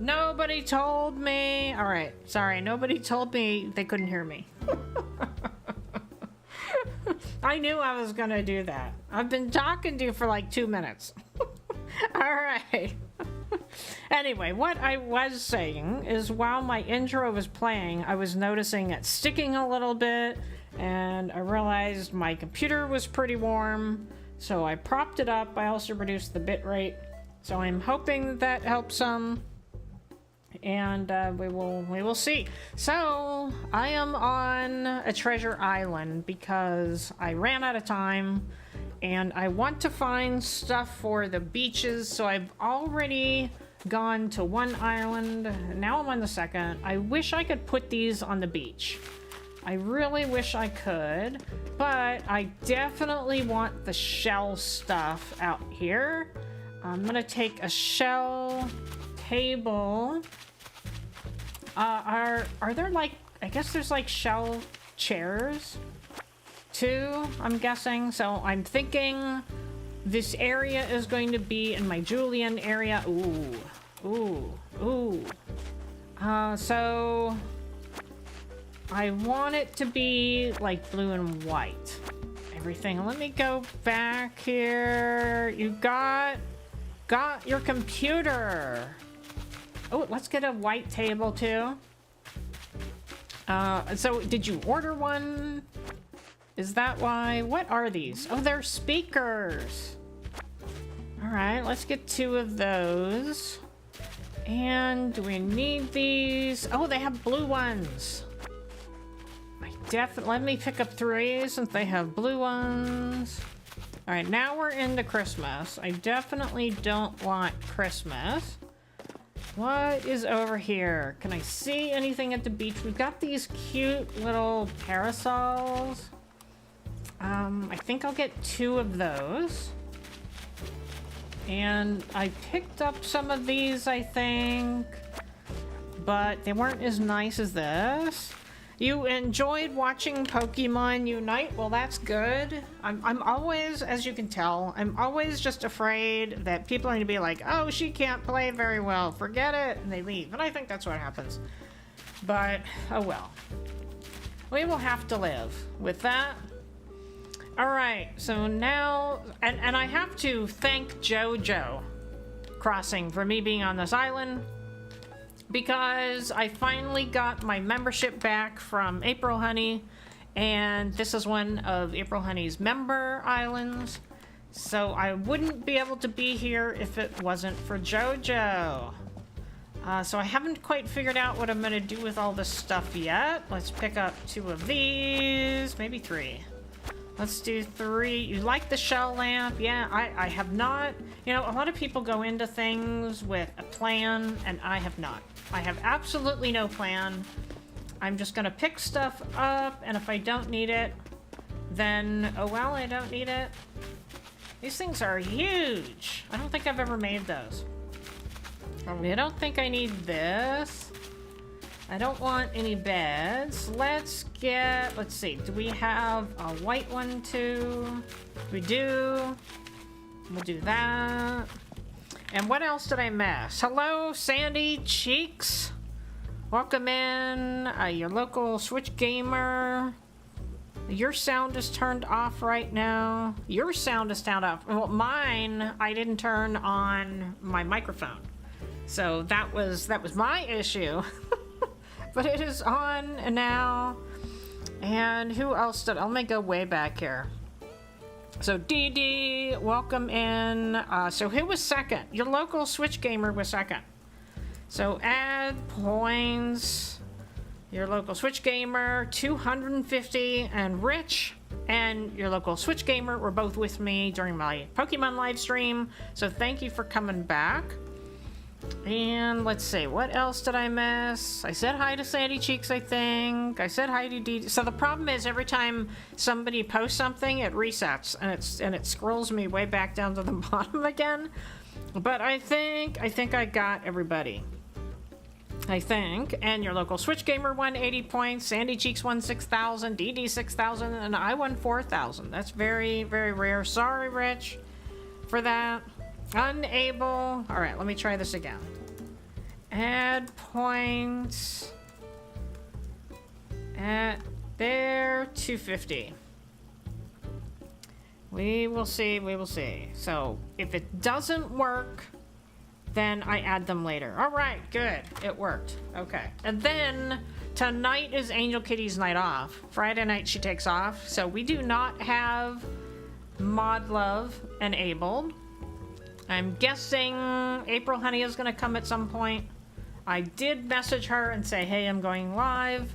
Nobody told me. All right, sorry. Nobody told me they couldn't hear me. I knew I was gonna do that. I've been talking to you for like 2 minutes. All right. Anyway, what I was saying is while my intro was playing, I was noticing it sticking a little bit, and I realized my computer was pretty warm, so I propped it up. I also reduced the bitrate, so I'm hoping that helps some. And we will see. So I am on a treasure island because I ran out of time and I want to find stuff for the beaches. So I've already gone to one island. Now I'm on the second. I wish I could put these on the beach. I really wish I could, but I definitely want the shell stuff out here. I'm gonna take a shell table. Are there like, I guess there's like shell chairs too, I'm guessing. So I'm thinking this area is going to be in my Julian area. So I want it to be like blue and white. Everything. Let me go back here. You got your computer. Oh, let's get a white table too. So did you order one? Is that why? What are these? Oh, they're speakers. All right, let's get 2 of those. And do we need these? Oh, they have blue ones. Let me pick up 3 since they have blue ones. All right, now we're into Christmas. I definitely don't want Christmas. What is over here? Can I see anything at the beach? We've got these cute little parasols. I think I'll get 2 of those. And I picked up some of these, I think, but they weren't as nice as this. You enjoyed watching Pokemon Unite? Well, that's good. I'm always, as you can tell, I'm always just afraid that people are going to be like, oh, she can't play very well, forget it, and they leave. And I think that's what happens. But, oh well. We will have to live with that. Alright, so now, and I have to thank JoJo Crossing for me being on this island, because I finally got my membership back from April Honey, and this is one of April Honey's member islands, so I wouldn't be able to be here if it wasn't for JoJo. So I haven't quite figured out what I'm going to do with all this stuff yet. Let's pick up 2 of these, maybe 3. Let's do 3. You like the shell lamp? Yeah, I have not. You know, a lot of people go into things with a plan, and I have not. I have absolutely no plan. I'm just gonna pick stuff up, and if I don't need it, then, oh well, I don't need it. These things are huge. I don't think I've ever made those. I don't think I need this. I don't want any beds. Let's see, do we have a white one too? We do. We'll do that. And what else did I miss? Hello, Sandy Cheeks. Welcome in, your local Switch gamer. Your sound is turned off right now. Your sound is turned off. Well, mine, I didn't turn on my microphone. So that was my issue. But it is on now. And who else did? Let me go way back here. So Dee Dee, welcome in. So who was second? Your local Switch gamer was second. So add points. Your local Switch gamer, 250, and Rich and your local Switch gamer were both with me during my Pokemon live stream. So thank you for coming back. And let's see, what else did I miss? I said hi to Sandy Cheeks, I think. I said hi to Dee. So the problem is every time somebody posts something, it resets and it scrolls me way back down to the bottom again. But I think I got everybody. I think. And your local Switch gamer won 80 points, Sandy Cheeks won 6,000, DD 6,000, and I won 4,000. That's very, very rare. Sorry, Rich, for that. Unable. All right, let me try this again. Add points at there, 250. We will see, we will see. So if it doesn't work, then I add them later. All right, good, it worked. Okay, and then tonight is Angel Kitty's night off. Friday night she takes off, so we do not have Mod Love enabled. I'm guessing April Honey is gonna come at some point. I did message her and say, hey, I'm going live.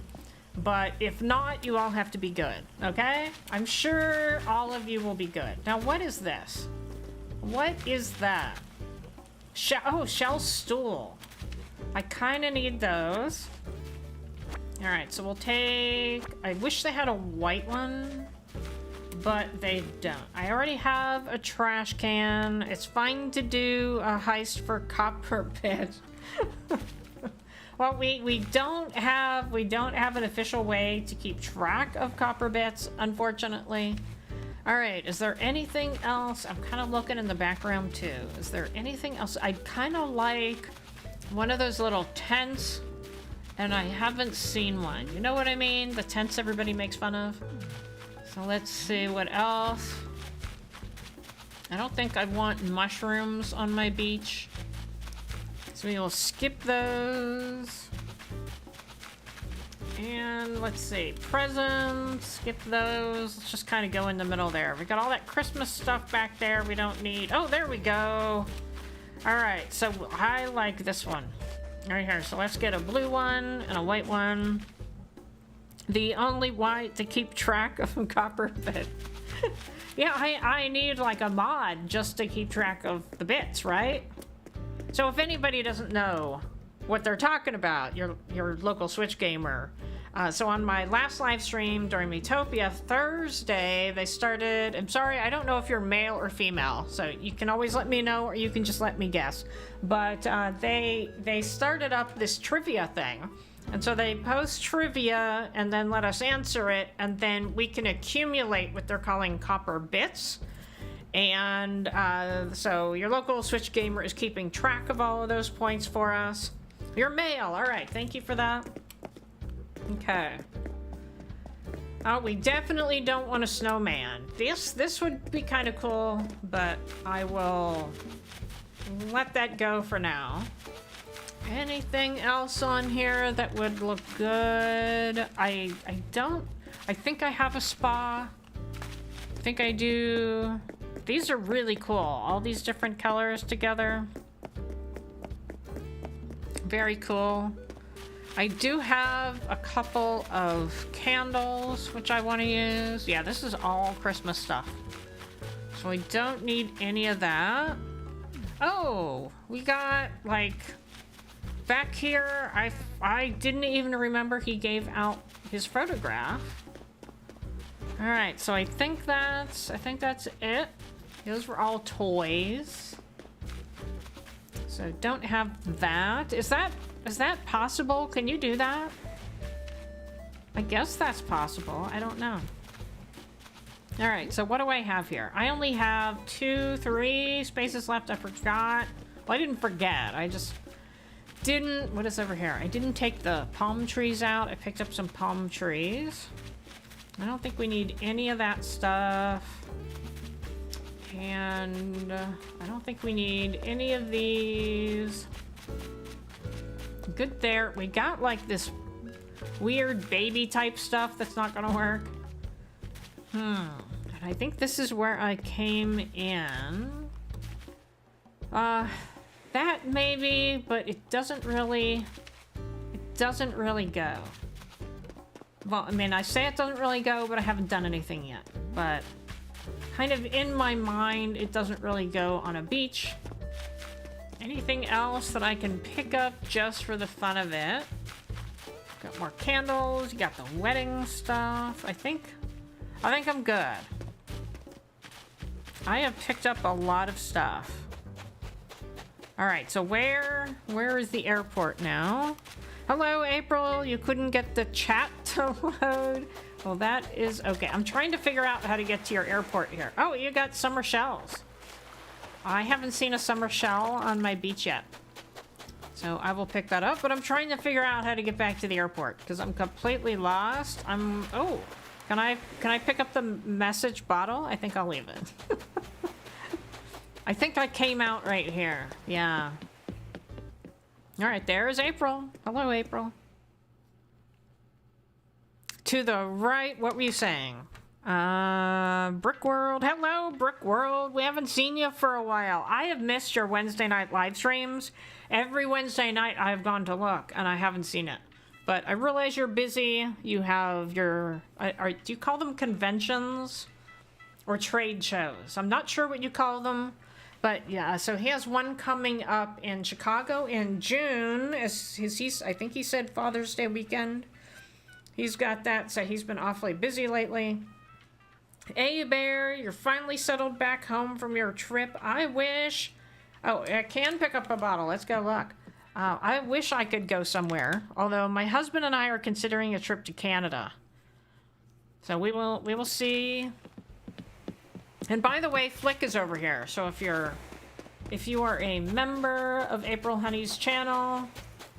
But if not, you all have to be good, okay? I'm sure all of you will be good. Now, what is this? What is that? Oh, shell stool. I kind of need those. All right, so we'll take... I wish they had a white one, but they don't. I already have a trash can. It's fine to do a heist for copper bit. Well, we don't have an official way to keep track of copper bits, unfortunately. All right, is there anything else? I'm kind of looking in the background too. Is there anything else? I'd kind of like one of those little tents, and I haven't seen one. You know what I mean? The tents everybody makes fun of. So let's see what else. I don't think I want mushrooms on my beach. So we will skip those. And let's see, presents, skip those. Let's just kind of go in the middle there. We got all that Christmas stuff back there we don't need. Oh, there we go. All right, so I like this one right here. So let's get a blue one and a white one. The only white to keep track of copper bit. Yeah, I need like a mod just to keep track of the bits, right? So if anybody doesn't know what they're talking about, your local Switch gamer. So on my last live stream during Metopia Thursday, they started, I'm sorry, I don't know if you're male or female, so you can always let me know or you can just let me guess. But they started up this trivia thing. And so they post trivia and then let us answer it, and then we can accumulate what they're calling copper bits. And so your local Switch gamer is keeping track of all of those points for us. You're male, all right, thank you for that. Okay. Oh, we definitely don't want a snowman. This would be kind of cool, but I will let that go for now. Anything else on here that would look good? I think I have a spa. I think I do. These are really cool. All these different colors together. Very cool. I do have a couple of candles, which I want to use. Yeah, this is all Christmas stuff. So we don't need any of that. Oh, we got, like, back here, I didn't even remember he gave out his photograph. All right, so I think that's it. Those were all toys. So don't have that. Is that possible? Can you do that? I guess that's possible. I don't know. All right, so what do I have here? I only have 3 spaces left. I forgot. Well, I didn't forget. I just didn't... What is over here? I didn't take the palm trees out. I picked up some palm trees. I don't think we need any of that stuff. And I don't think we need any of these. Good there. We got like this weird baby type stuff that's not gonna work. And I think this is where I came in. That maybe, but it doesn't really go. Well, I mean, I say it doesn't really go, but I haven't done anything yet. But kind of in my mind, it doesn't really go on a beach. Anything else that I can pick up just for the fun of it? Got more candles, you got the wedding stuff. I think I'm good. I have picked up a lot of stuff. All right, so where is the airport now? Hello, April, you couldn't get the chat to load. Well, that is okay. I'm trying to figure out how to get to your airport here. Oh, you got summer shells. I haven't seen a summer shell on my beach yet. So I will pick that up, but I'm trying to figure out how to get back to the airport because I'm completely lost. Oh, can I pick up the message bottle? I think I'll leave it. I think I came out right here. Yeah. All right, there's April. Hello, April. To the right, what were you saying? Brick World. Hello, Brick World. We haven't seen you for a while. I have missed your Wednesday night live streams. Every Wednesday night I've gone to look and I haven't seen it. But I realize you're busy. You have your, do you call them conventions or trade shows? I'm not sure what you call them. But yeah, so he has one coming up in Chicago in June. I think he said Father's Day weekend. He's got that, so he's been awfully busy lately. Hey, Bear, you're finally settled back home from your trip. I wish... Oh, I can pick up a bottle. Let's go look. I wish I could go somewhere. Although my husband and I are considering a trip to Canada. So we will see. And by the way, Flick is over here. So if you are a member of April Honey's channel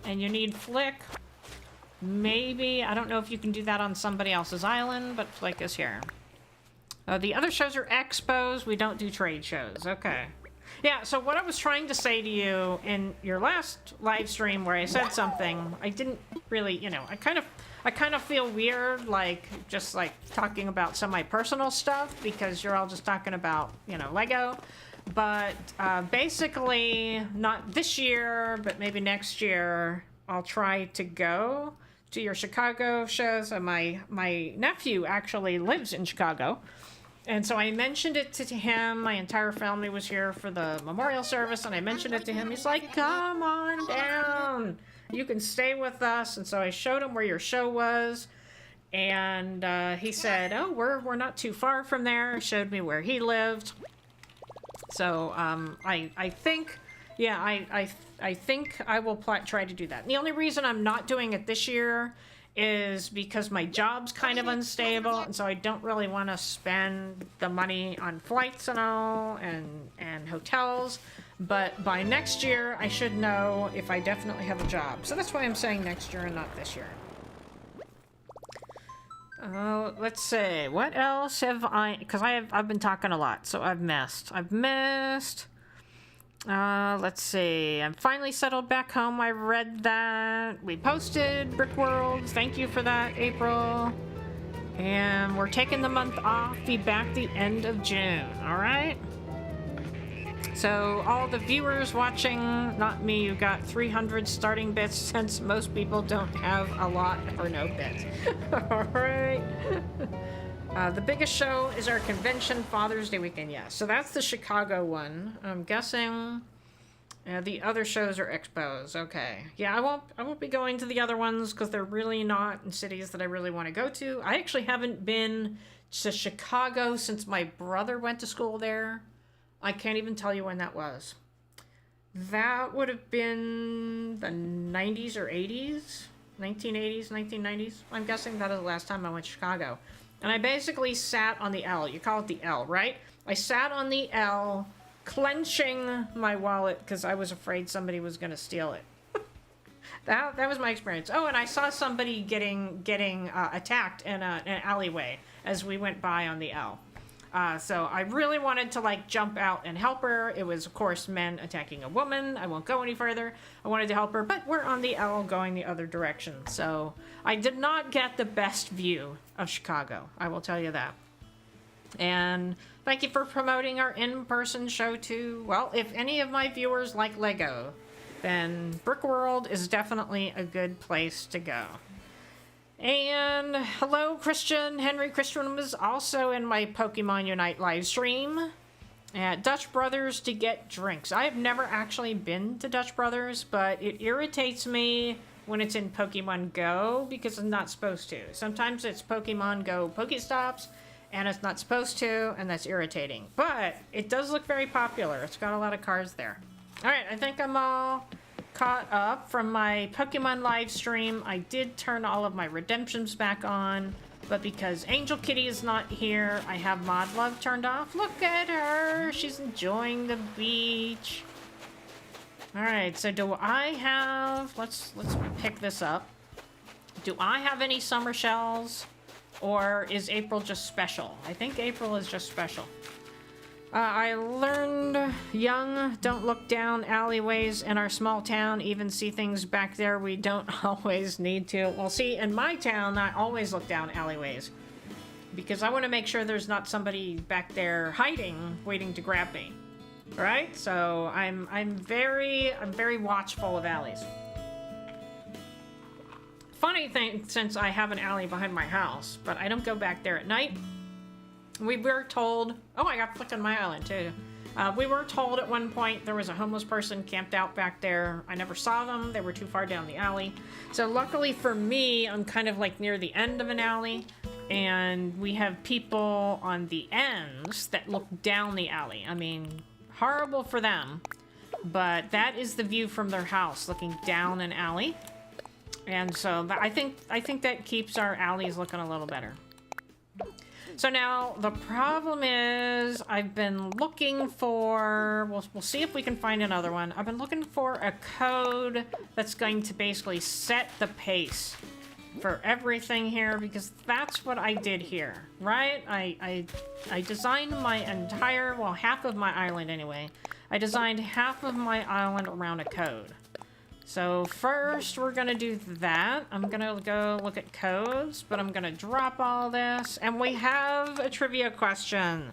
and you need Flick, maybe, I don't know if you can do that on somebody else's island, but Flick is here. The other shows are expos. We don't do trade shows. Okay. Yeah, so what I was trying to say to you in your last live stream where I said something, I didn't really, you know, I kind of feel weird, like, just like talking about some of my personal stuff because you're all just talking about, you know, Lego. But basically, not this year, but maybe next year, I'll try to go to your Chicago shows. My nephew actually lives in Chicago. And so I mentioned it to him. My entire family was here for the memorial service, and I mentioned it to him. He's like, come on down. You can stay with us. And so I showed him where your show was. And he said, oh, we're not too far from there. Showed me where he lived. So I think, yeah, I think I will try to do that. And the only reason I'm not doing it this year is because my job's kind of unstable, and so I don't really want to spend the money on flights and all, and hotels. But by next year, I should know if I definitely have a job. So that's why I'm saying next year and not this year. Let's see. What else have I... Because I've been talking a lot, so I've missed. Let's see. I'm finally settled back home. I read that. We posted Brick World. Thank you for that, April. And we're taking the month off. Be back the end of June. All right? So all the viewers watching, not me, you got 300 starting bits since most people don't have a lot or no bits. All right. The biggest show is our convention Father's Day weekend, yes. So that's the Chicago one. I'm guessing the other shows are expos. Okay. Yeah, I won't be going to the other ones because they're really not in cities that I really want to go to. I actually haven't been to Chicago since my brother went to school there. I can't even tell you when that was. That would have been the 90s or 80s? 1980s, 1990s? I'm guessing that is the last time I went to Chicago. And I basically sat on the L. You call it the L, right? I sat on the L, clenching my wallet because I was afraid somebody was going to steal it. That was my experience. Oh, and I saw somebody getting attacked in an alleyway as we went by on the L. So I really wanted to, like, jump out and help her. It was, of course, men attacking a woman. I won't go any further. I wanted to help her, but we're on the L going the other direction. So I did not get the best view of Chicago. I will tell you that. And thank you for promoting our in-person show, too. Well, if any of my viewers like Lego, then Brick World is definitely a good place to go. And hello, Christian. Henry Christian was also in my Pokemon Unite live stream at Dutch Brothers to get drinks. I have never actually been to Dutch Brothers, but it irritates me when it's in Pokemon Go because I'm not supposed to. Sometimes it's Pokemon Go Pokestops, and it's not supposed to, and that's irritating. But it does look very popular. It's got a lot of cars there. All right, I think I'm all caught up from my Pokemon live stream. I did turn all of my redemptions back on, but because Angel Kitty is not here, I have Mod Love turned off. Look at her. She's enjoying the beach. All right, so do I have, let's pick this up. Do I have any summer shells, or is April just special? I think April is just special. I learned young, don't look down alleyways in our small town, even see things back there we don't always need to. Well, see, in my town, I always look down alleyways because I want to make sure there's not somebody back there hiding, waiting to grab me. Right? So I'm very watchful of alleys. Funny thing, since I have an alley behind my house, but I don't go back there at night. We were told, oh, I got flicked on my island too. We were told at one point there was a homeless person camped out back there. I never saw them. They were too far down the alley. So luckily for me, I'm kind of like near the end of an alley, and we have people on the ends that look down the alley. I mean, horrible for them, but that is the view from their house, looking down an alley. And so I think that keeps our alleys looking a little better. So now the problem is I've been looking for, we'll see if we can find another one. I've been looking for a code that's going to basically set the pace for everything here, because that's what I did here, right? I designed my entire, well, half of my island anyway. I designed half of my island around a code. So first we're gonna do that. I'm gonna go look at codes, but I'm gonna drop all this. And we have a trivia question.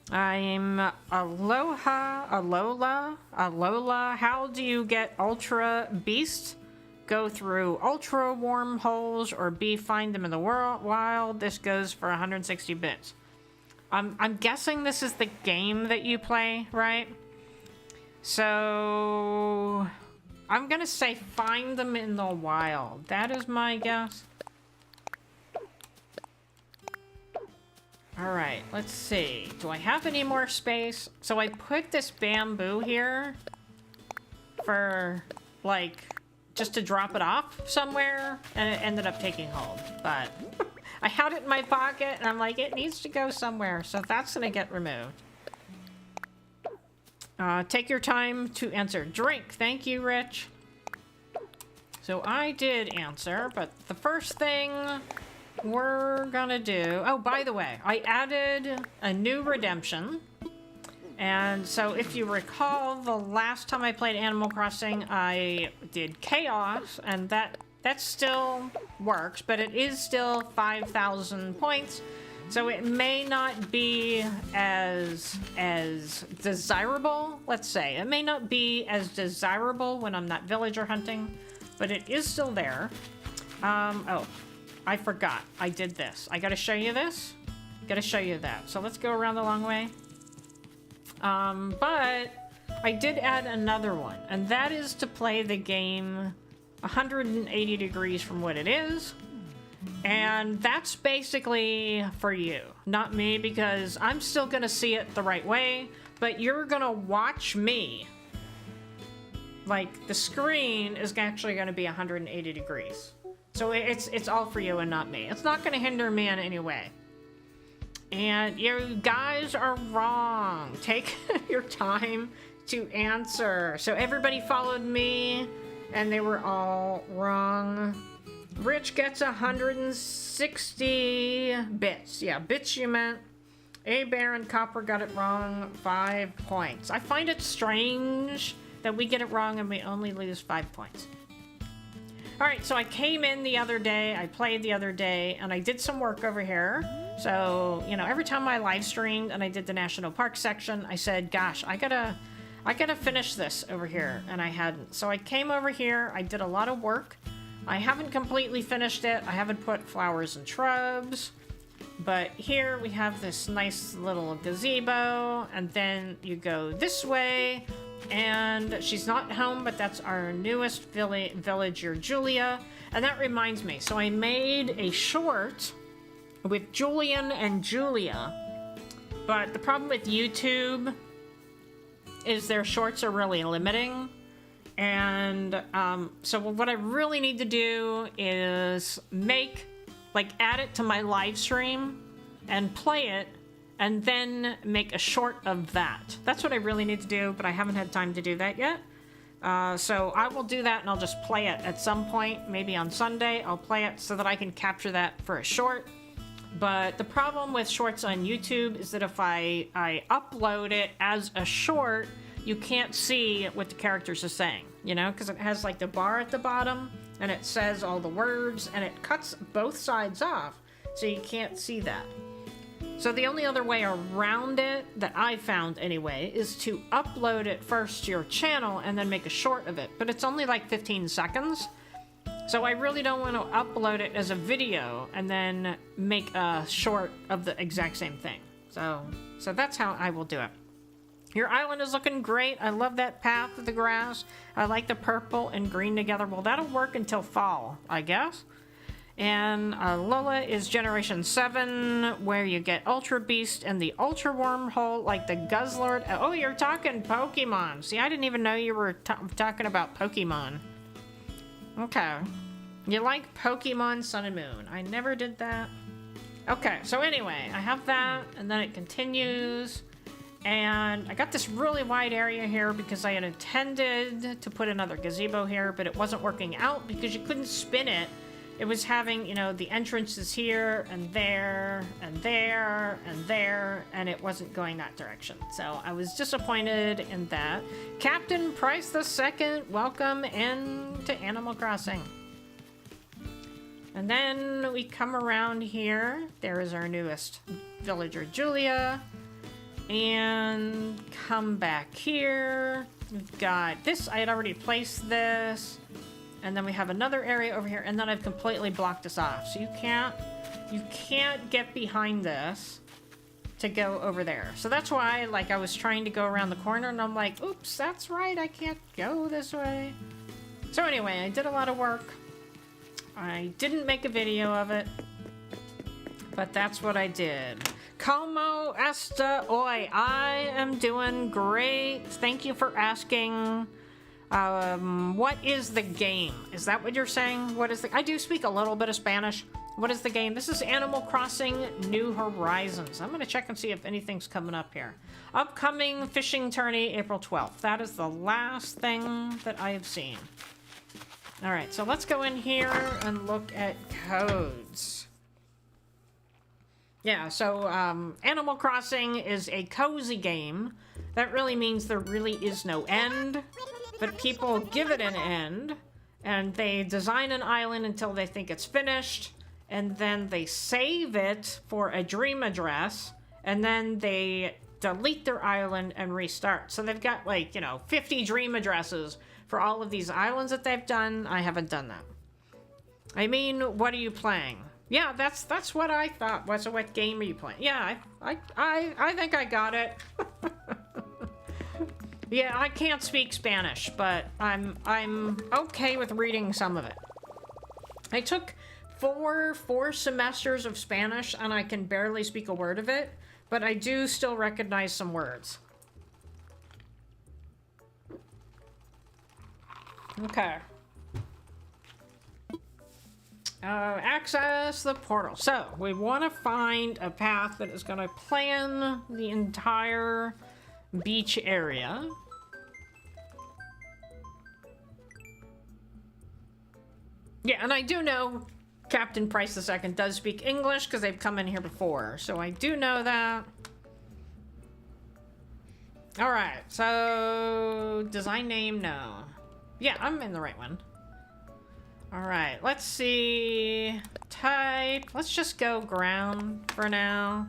I'm Alola. How do you get Ultra Beast? Go through Ultra wormholes, or B, find them in the wild. This goes for 160 bits. I'm guessing this is the game that you play, right? So I'm gonna say find them in the wild. That is my guess. All right, let's see. Do I have any more space? So I put this bamboo here for, like, just to drop it off somewhere, and it ended up taking hold. But I had it in my pocket, and I'm like, it needs to go somewhere. So that's gonna get removed. Take your time to answer. Drink. Thank you, Rich. So I did answer, but the first thing we're gonna do... Oh, by the way, I added a new redemption. And so if you recall, the last time I played Animal Crossing, I did Chaos, and that still works, but it is still 5,000 points. So it may not be as desirable, let's say. It may not be as desirable when I'm not villager hunting, but it is still there. Oh, I forgot. I did this. I gotta show you this. Gotta show you that. So let's go around the long way. But I did add another one, and that is to play the game 180 degrees from what it is. And that's basically for you, not me, because I'm still gonna see it the right way, but you're gonna watch me. Like, the screen is actually gonna be 180 degrees. So it's all for you and not me. It's not gonna hinder me in any way. And you guys are wrong. Take your time to answer. So everybody followed me, and they were all wrong. Rich gets 160 bits. Yeah, bits you meant. A Baron Copper got it wrong. 5 points. I find it strange that we get it wrong and we only lose 5 points. Alright, so I came in the other day, I played the other day, and I did some work over here. So, you know, every time I live streamed and I did the National Park section, I said, gosh, I gotta finish this over here, and I hadn't. So I came over here, I did a lot of work. I haven't completely finished it. I haven't put flowers and shrubs. But here we have this nice little gazebo, and then you go this way, and she's not home, but that's our newest villager, Julia. And that reminds me, so I made a short with Julian and Julia, but the problem with YouTube is their shorts are really limiting. And so what I really need to do is add it to my live stream and play it, and then make a short of that. That's what I really need to do, but I haven't had time to do that yet. So I will do that and I'll just play it at some point, maybe on Sunday. I'll play it so that I can capture that for a short. But the problem with shorts on YouTube is that if I upload it as a short, you can't see what the characters are saying, you know, because it has like the bar at the bottom and it says all the words and it cuts both sides off, so you can't see that. So the only other way around it, that I found anyway, is to upload it first to your channel and then make a short of it. But it's only like 15 seconds. So I really don't want to upload it as a video and then make a short of the exact same thing. So that's how I will do it. Your island is looking great. I love that path of the grass. I like the purple and green together. Well, that'll work until fall, I guess. And Lola is Generation 7, where you get Ultra Beast and the Ultra Wormhole, like the Guzzlord. Oh, you're talking Pokemon. See, I didn't even know you were talking about Pokemon. Okay. You like Pokemon Sun and Moon. I never did that. Okay, so anyway, I have that, and then it continues. And I got this really wide area here because I had intended to put another gazebo here, but it wasn't working out because you couldn't spin it. It was having, you know, the entrances here and there and there and there, and it wasn't going that direction. So I was disappointed in that. Captain Price II, welcome into Animal Crossing. And then we come around here. There is our newest villager, Julia. And come back here. We've got this. I had already placed this. And then we have another area over here. And then I've completely blocked this off. So you can't get behind this to go over there. So that's why, like, I was trying to go around the corner. And I'm like, oops, that's right. I can't go this way. So anyway, I did a lot of work. I didn't make a video of it. But that's what I did. Como esta hoy? I am doing great. Thank you for asking. What is the game? Is that what you're saying? What is the... I do speak a little bit of Spanish. What is the game? This is Animal Crossing New Horizons. I'm going to check and see if anything's coming up here. Upcoming fishing tourney, April 12th. That is the last thing that I have seen. All right, so let's go in here and look at codes. Yeah, so Animal Crossing is a cozy game. That really means there really is no end, but people give it an end, and they design an island until they think it's finished, and then they save it for a dream address, and then they delete their island and restart. So they've got, like, you know, 50 dream addresses for all of these islands that they've done. I haven't done that. I mean, what are you playing? Yeah, that's what I thought. So what game are you playing? Yeah, I think I got it. Yeah, I can't speak Spanish, but I'm okay with reading some of it. I took four semesters of Spanish, and I can barely speak a word of it, but I do still recognize some words. Okay. Access the portal. So, we want to find a path that is going to plan the entire beach area. Yeah, and I do know Captain Price II does speak English because they've come in here before. So I do know that. Alright, so design name, no. Yeah, I'm in the right one. Alright, let's see. Type. Let's just go ground for now.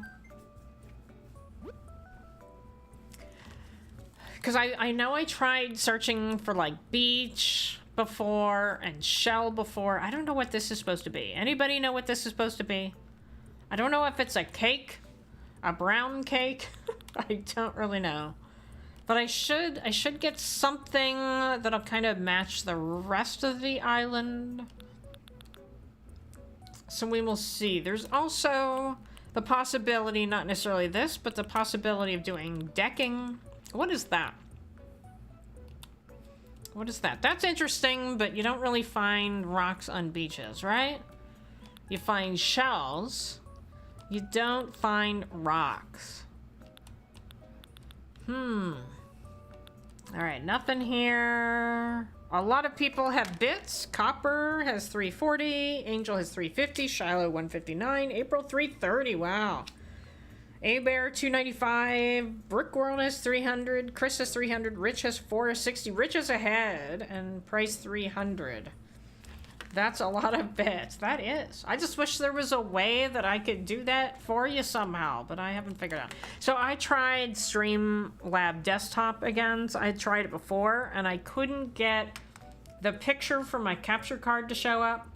Because I know I tried searching for, like, beach before and shell before. I don't know what this is supposed to be. Anybody know what this is supposed to be? I don't know if it's a cake. A brown cake. I don't really know. But I should get something that'll kind of match the rest of the island. So we will see. There's also the possibility, not necessarily this, but the possibility of doing decking. What is that? What is that? That's interesting, but you don't really find rocks on beaches, right? You find shells. You don't find rocks. All right, nothing here. A lot of people have bits. Copper has 340. Angel has 350. Shiloh 159. April 330. Wow. A-Bear 295. Brickworld has 300. Chris has 300. Rich has 460. Rich is ahead. And Price 300. That's a lot of bits. That is. I just wish there was a way that I could do that for you somehow, but I haven't figured out. So I tried Streamlab Desktop again. So I tried it before, and I couldn't get the picture from my capture card to show up,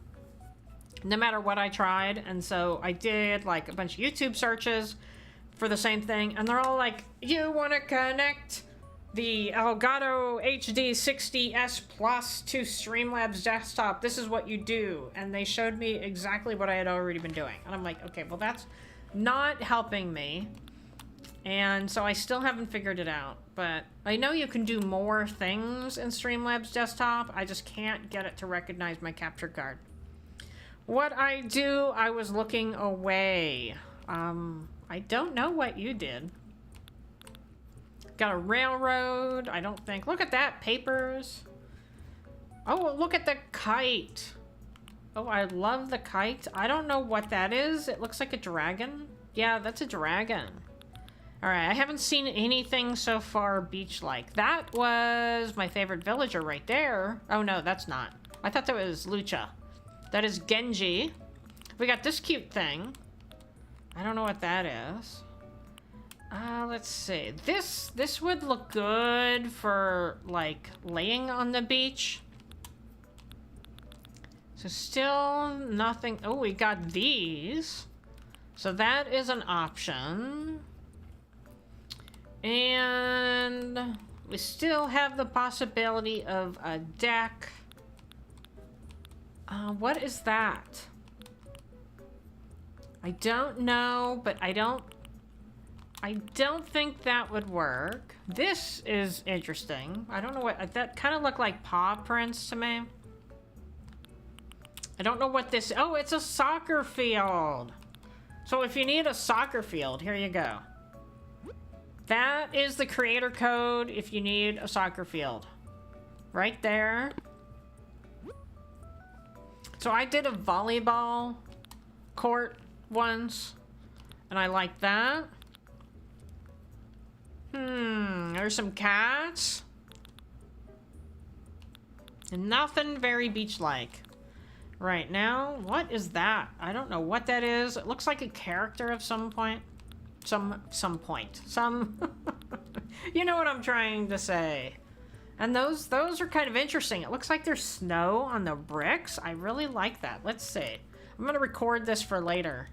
no matter what I tried. And so I did like a bunch of YouTube searches for the same thing, and they're all like, you want to connect the Elgato HD 60S Plus to Streamlabs Desktop. This is what you do. And they showed me exactly what I had already been doing. And I'm like, okay, well, that's not helping me. And so I still haven't figured it out. But I know you can do more things in Streamlabs Desktop. I just can't get it to recognize my capture card. What I do, I was looking away. I don't know what you did. Got a railroad, I don't think. Look at that, papers. Oh, look at the kite. Oh, I love the kite. I don't know what that is. It looks like a dragon. Yeah, that's a dragon. All right, I haven't seen anything so far beach-like. That was my favorite villager right there. Oh, no, that's not. I thought that was Lucha. That is Genji. We got this cute thing. I don't know what that is. Let's see. This would look good for, like, laying on the beach. So still nothing. Oh, we got these. So that is an option. And we still have the possibility of a deck. What is that? I don't know, but I don't think that would work. This is interesting. I don't know what, that kind of looked like paw prints to me. I don't know what this, oh, it's a soccer field. So if you need a soccer field, here you go. That is the creator code if you need a soccer field. Right there. So I did a volleyball court once, and I like that. There's some cats. And nothing very beach-like. Right now, what is that? I don't know what that is. It looks like a character of some point. Some point. You know what I'm trying to say. And those are kind of interesting. It looks like there's snow on the bricks. I really like that. Let's see. I'm gonna record this for later.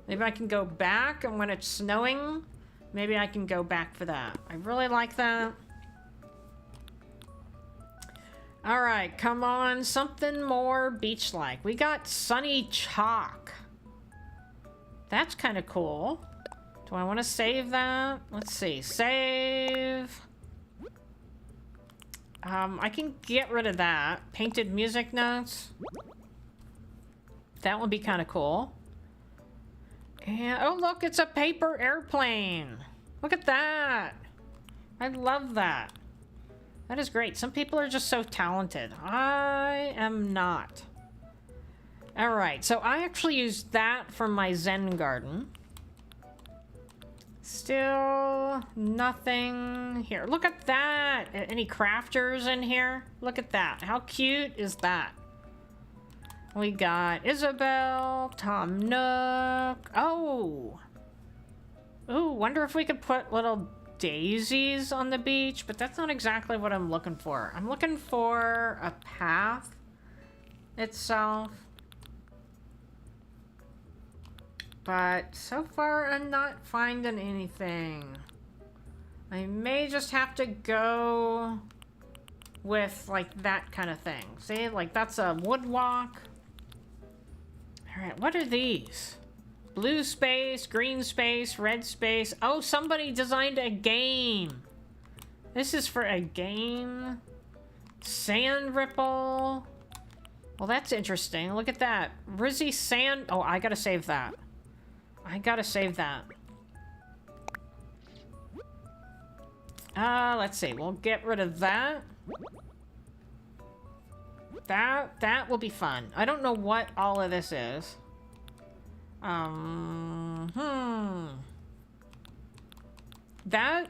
Maybe I can go back, and when it's snowing, maybe I can go back for that. I really like that. All right, come on, something more beach-like. We got sunny chalk. That's kind of cool. Do I want to save that? Let's see, save. I can get rid of that. Painted music notes. That would be kind of cool. And, oh look, it's a paper airplane. Look at that. I love that. That is great. Some people are just so talented. I am not. All right, so I actually used that for my Zen garden. Still nothing here. Look at that. Any crafters in here? Look at that. How cute is that? We got Isabel, Tom Nook. Oh. Ooh, wonder if we could put little daisies on the beach, but that's not exactly what I'm looking for. I'm looking for a path itself. But so far, I'm not finding anything. I may just have to go with, like, that kind of thing. See? Like, that's a wood walk. Alright, what are these? Blue space, green space, red space. Oh, somebody designed a game. This is for a game. Sand ripple. Well, that's interesting. Look at that. Rizzy sand. Oh, I gotta save that. I gotta save that. Let's see. We'll get rid of that. That will be fun. I don't know what all of this is. That...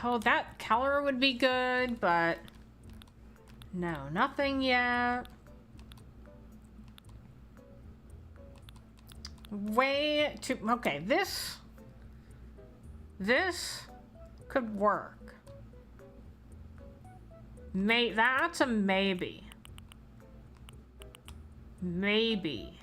Oh, that color would be good, but... No, nothing yet. Way too... Okay, this could work. That's a maybe. Maybe.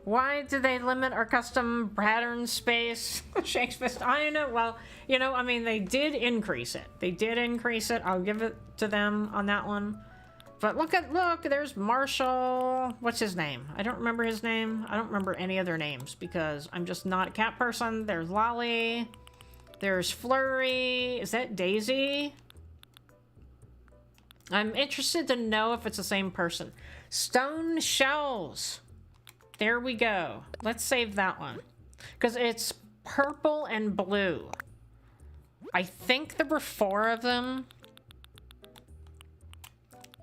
Why do they limit our custom pattern space? Shakespeare, I don't know. Well, you know, I mean, they did increase it. They did increase it. I'll give it to them on that one. But look, there's Marshall. What's his name? I don't remember his name. I don't remember any other names because I'm just not a cat person. There's Lolly. There's Flurry. Is that Daisy? I'm interested to know if it's the same person. Stone Shells. There we go. Let's save that one. Because it's purple and blue. I think there were 4 of them.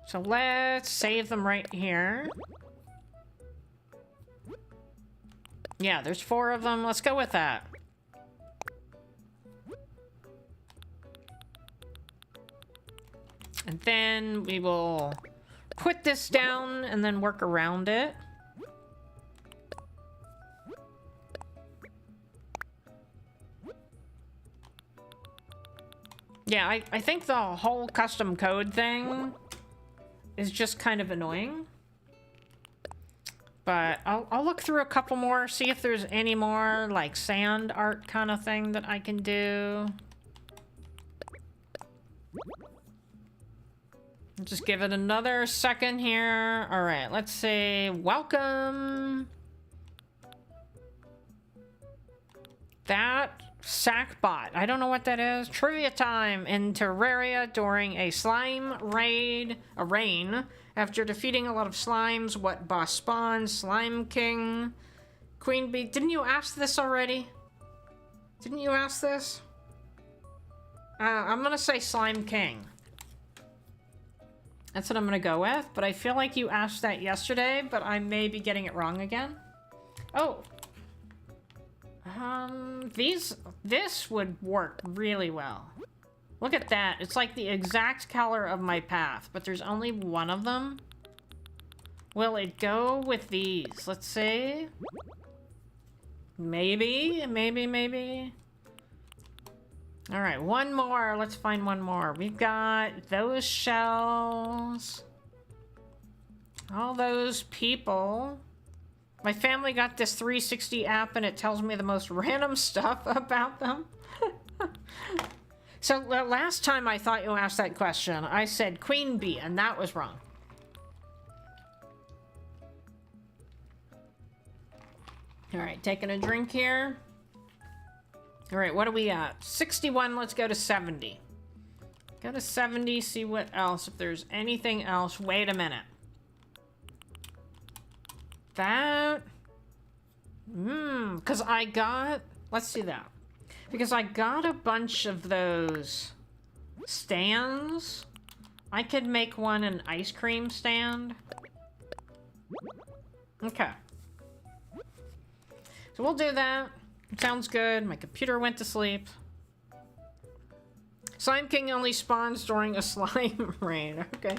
So let's save them right here. Yeah, there's 4 of them. Let's go with that. And then we will put this down and then work around it. Yeah, I think the whole custom code thing is just kind of annoying. But I'll look through a couple more, see if there's any more like sand art kind of thing that I can do. Just give it another second here. All right, let's say welcome. That Sackbot. I don't know what that is. Trivia time in Terraria during a slime raid. A rain. After defeating a lot of slimes, what boss spawns? Slime King. Queen Bee. Didn't you ask this already? Didn't you ask this? I'm gonna say Slime King. That's what I'm gonna go with, but I feel like you asked that yesterday, but I may be getting it wrong again. Oh. This would work really well. Look at that. It's like the exact color of my path, but there's only one of them. Will it go with these? Let's see. Maybe. All right, one more. Let's find one more. We've got those shells. All those people. My family got this 360 app and it tells me the most random stuff about them. So last time I thought you asked that question, I said Queen Bee and that was wrong. All right, taking a drink here. All right, what are we at? 61, let's go to 70. Go to 70, see what else, if there's anything else. Wait a minute. That... because I got... Let's see that. Because I got a bunch of those stands. I could make one an ice cream stand. Okay. So we'll do that. Sounds good. My computer went to sleep. Slime King only spawns during a slime raid. Okay.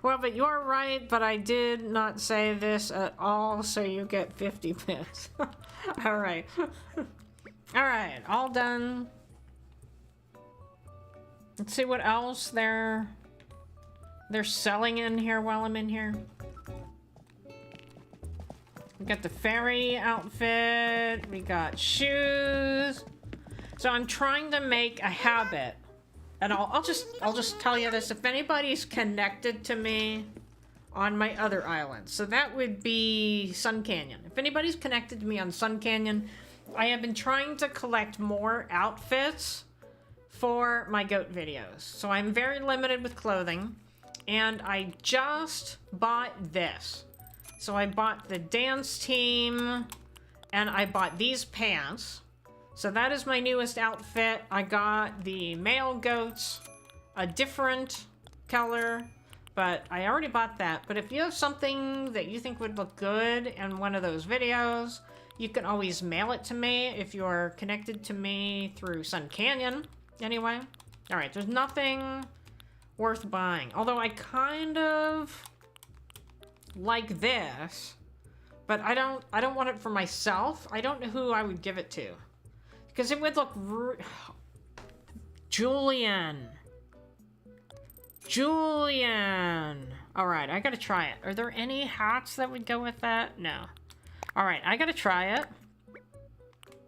Well, but you're right, but I did not say this at all, so you get 50 bits. All right. All right, all done. Let's see what else they're selling in here while I'm in here. We got the fairy outfit. We got shoes. So I'm trying to make a habit. And I'll just tell you this, if anybody's connected to me on my other island, so that would be Sun Canyon. If anybody's connected to me on Sun Canyon, I have been trying to collect more outfits for my goat videos. So I'm very limited with clothing, and I just bought this. So I bought the dance team, and I bought these pants. So that is my newest outfit. I got the male goats, a different color, but I already bought that. But if you have something that you think would look good in one of those videos, you can always mail it to me if you're connected to me through Sun Canyon. Anyway, all right, there's nothing worth buying. Although I kind of like this, but I don't want it for myself. I don't know who I would give it to. Because it would look... Julian. Julian. Alright, I gotta try it. Are there any hats that would go with that? No. Alright, I gotta try it.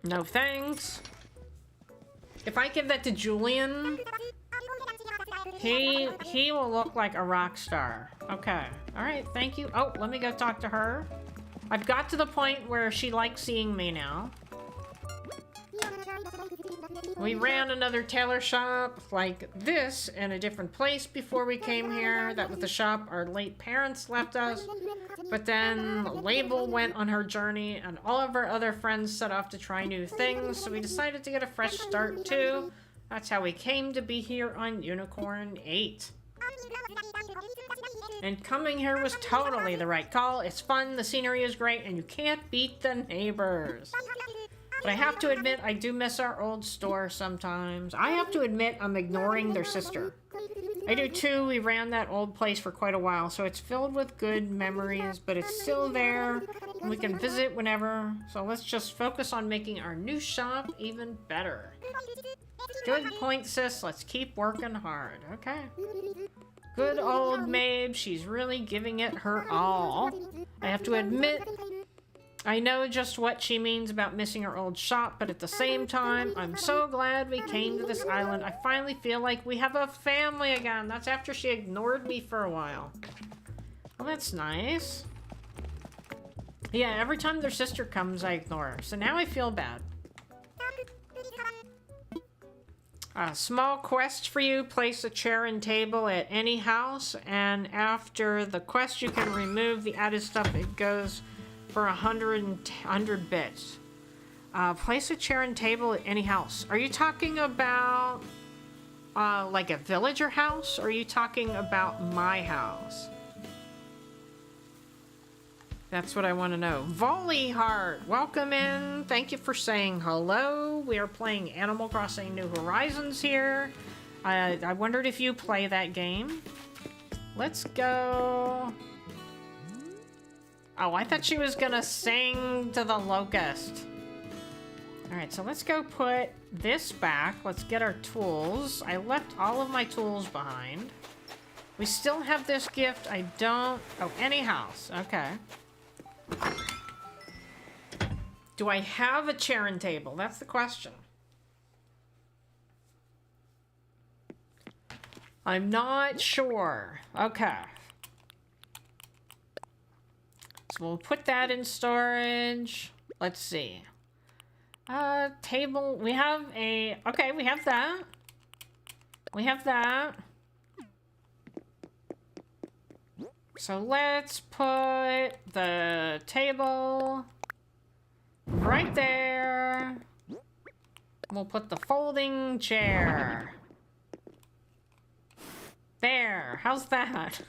No thanks. If I give that to Julian, he will look like a rock star. Okay. Alright, thank you. Oh, let me go talk to her. I've got to the point where she likes seeing me now. We ran another tailor shop like this in a different place before we came here. That was the shop our late parents left us. But then Label went on her journey and all of our other friends set off to try new things. So we decided to get a fresh start too. That's how we came to be here on Unicorn 8. And coming here was totally the right call. It's fun, the scenery is great, and you can't beat the neighbors. But I have to admit, I do miss our old store sometimes. I have to admit, I'm ignoring their sister. I do too. We ran that old place for quite a while, so it's filled with good memories, but it's still there, and we can visit whenever. So let's just focus on making our new shop even better. Good point, sis. Let's keep working hard. Okay. Good old Mabe. She's really giving it her all. I have to admit, I know just what she means about missing her old shop, but at the same time, I'm so glad we came to this island. I finally feel like we have a family again. That's after she ignored me for a while. Well, that's nice. Yeah, every time their sister comes, I ignore her. So now I feel bad. A small quest for you. Place a chair and table at any house, and after the quest, you can remove the added stuff. It goes for 100 bits. Place a chair and table at any house. Are you talking about like a villager house? Or are you talking about my house? That's what I want to know. Volley Heart, welcome in. Thank you for saying hello. We are playing Animal Crossing New Horizons here. I wondered if you play that game. Let's go. Oh, I thought she was gonna sing to the locust. Alright, so let's go put this back. Let's get our tools. I left all of my tools behind. We still have this gift. I don't... Oh, any house. Okay. Do I have a chair and table? That's the question. I'm not sure. Okay. So we'll put that in storage. Let's see. Table. We have a... Okay, we have that. We have that. So let's put the table right there. We'll put the folding chair. There. How's that?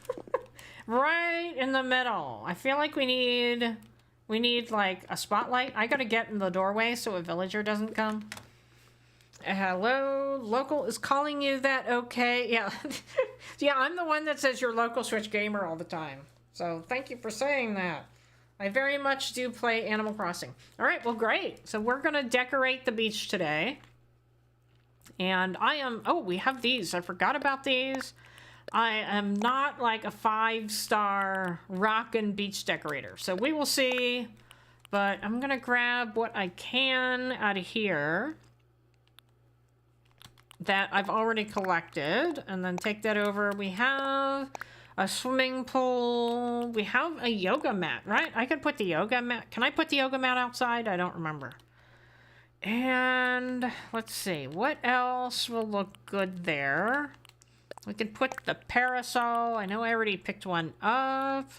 Right in the middle. I feel like we need like a spotlight. I gotta get in the doorway so a villager doesn't come. Hello, local is calling you that, okay? Yeah. Yeah, I'm the one that says you're local Switch gamer all the time. So thank you for saying that. I very much do play Animal Crossing. All right, well, great. So we're gonna decorate the beach today. And I am, oh, we have these. I forgot about these. I am not like a 5-star rockin' beach decorator. So we will see. But I'm gonna grab what I can out of here that I've already collected, and then take that over. We have a swimming pool. We have a yoga mat, right? I could put the yoga mat. Can I put the yoga mat outside? I don't remember. And let's see, what else will look good there? We can put the parasol. I know I already picked one up.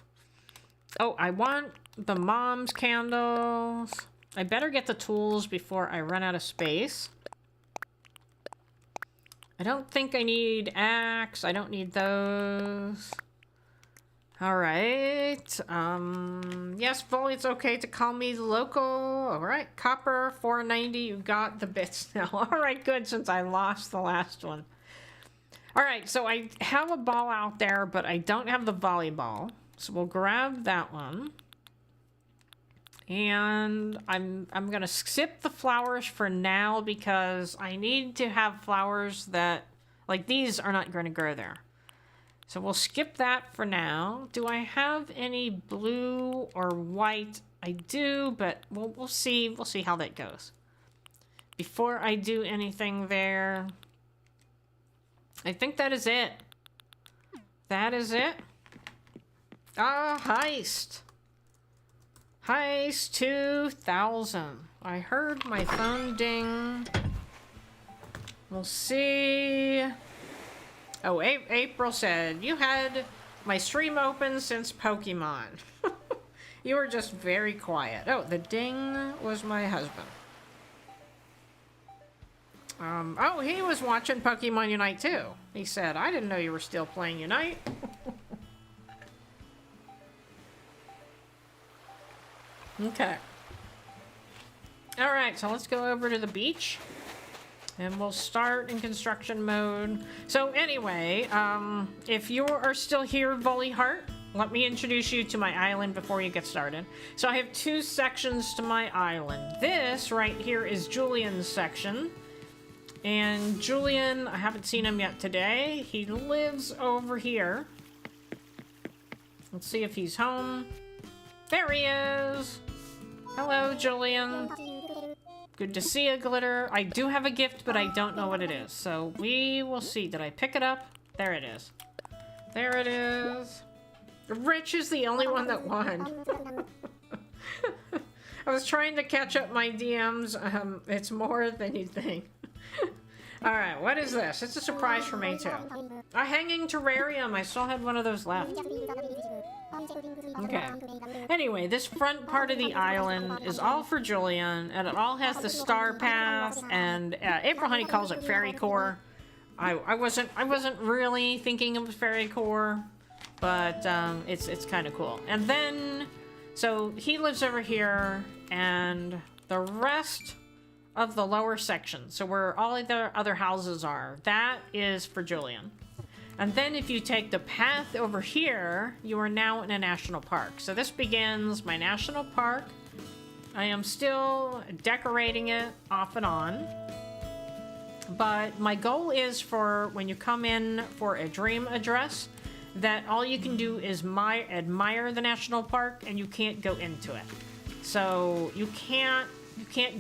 Oh, I want the mom's candles. I better get the tools before I run out of space. I don't think I need axe. I don't need those. Alright. Yes, Volley, it's okay to call me local. Alright, copper, 490. You got the bits now. Alright, good, since I lost the last one. Alright, so I have a ball out there, but I don't have the volleyball. So we'll grab that one. And I'm gonna skip the flowers for now because I need to have flowers that, like, these are not gonna grow there. So we'll skip that for now. Do I have any blue or white? I do, but we'll see. We'll see how that goes. Before I do anything there, I think that is it. That is it. Ah, heist. Heist 2000. I heard my phone ding. We'll see. Oh, April said, you had my stream open since Pokemon. You were just very quiet. Oh, the ding was my husband. Oh, he was watching Pokemon Unite too. He said, I didn't know you were still playing Unite. Okay. Alright, so let's go over to the beach. And we'll start in construction mode. So anyway, if you are still here, Volley Heart, let me introduce you to my island before you get started. So I have two sections to my island. This right here is Julian's section. And Julian, I haven't seen him yet today. He lives over here. Let's see if he's home. There he is! Hello, Julian. Good to see you, Glitter. I do have a gift, but I don't know what it is. So we will see. Did I pick it up? There it is. There it is. Rich is the only one that won. I was trying to catch up my DMs. It's more than you'd think. Alright, what is this? It's a surprise for me, too. A hanging terrarium. I still had one of those left. Okay. Anyway, this front part of the island is all for Julian, and it all has the star path, and April Honey calls it fairy core. I wasn't really thinking it was fairy core, but it's kind of cool. And then, so he lives over here, and the rest of the lower section, so where all the other houses are, that is for Julian. And then if you take the path over here, you are now in a national park. So this begins my national park. I am still decorating it off and on. But my goal is for when you come in for a dream address, that all you can do is admire the national park and you can't go into it. So you can't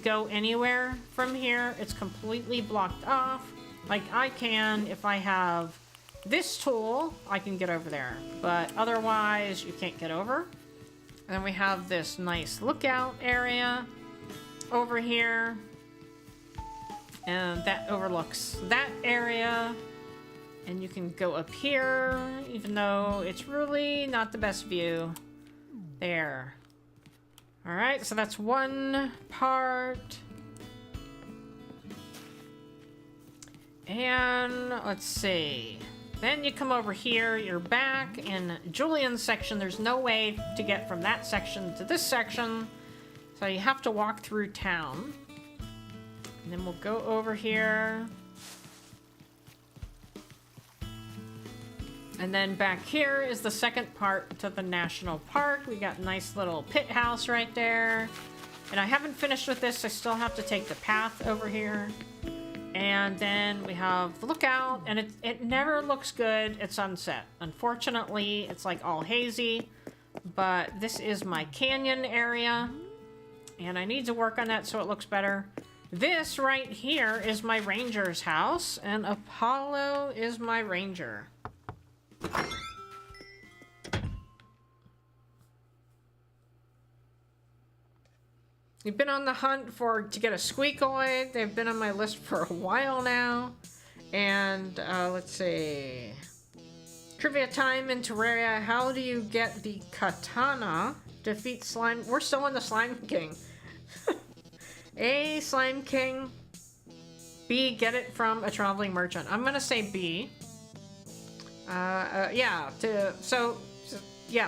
go anywhere from here. It's completely blocked off. Like I can, if I have this tool, I can get over there, but otherwise you can't get over. And then we have this nice lookout area over here, and that overlooks that area. And you can go up here, even though it's really not the best view. There. Alright, so that's one part. And let's see. Then you come over here, you're back in Julian's section. There's no way to get from that section to this section. So you have to walk through town. And then we'll go over here. And then back here is the second part to the national park. We got a nice little pit house right there. And I haven't finished with this. I still have to take the path over here. And then we have the lookout, and it never looks good at sunset. Unfortunately, it's like all hazy, but this is my canyon area, and I need to work on that so it looks better. This right here is my ranger's house, and Apollo is my ranger. You've been on the hunt to get a squeakoid. They've been on my list for a while now. And let's see. Trivia time in Terraria. How do you get the katana? Defeat slime. We're still in the Slime King. A, Slime King. B, get it from a traveling merchant. I'm gonna say B. Yeah,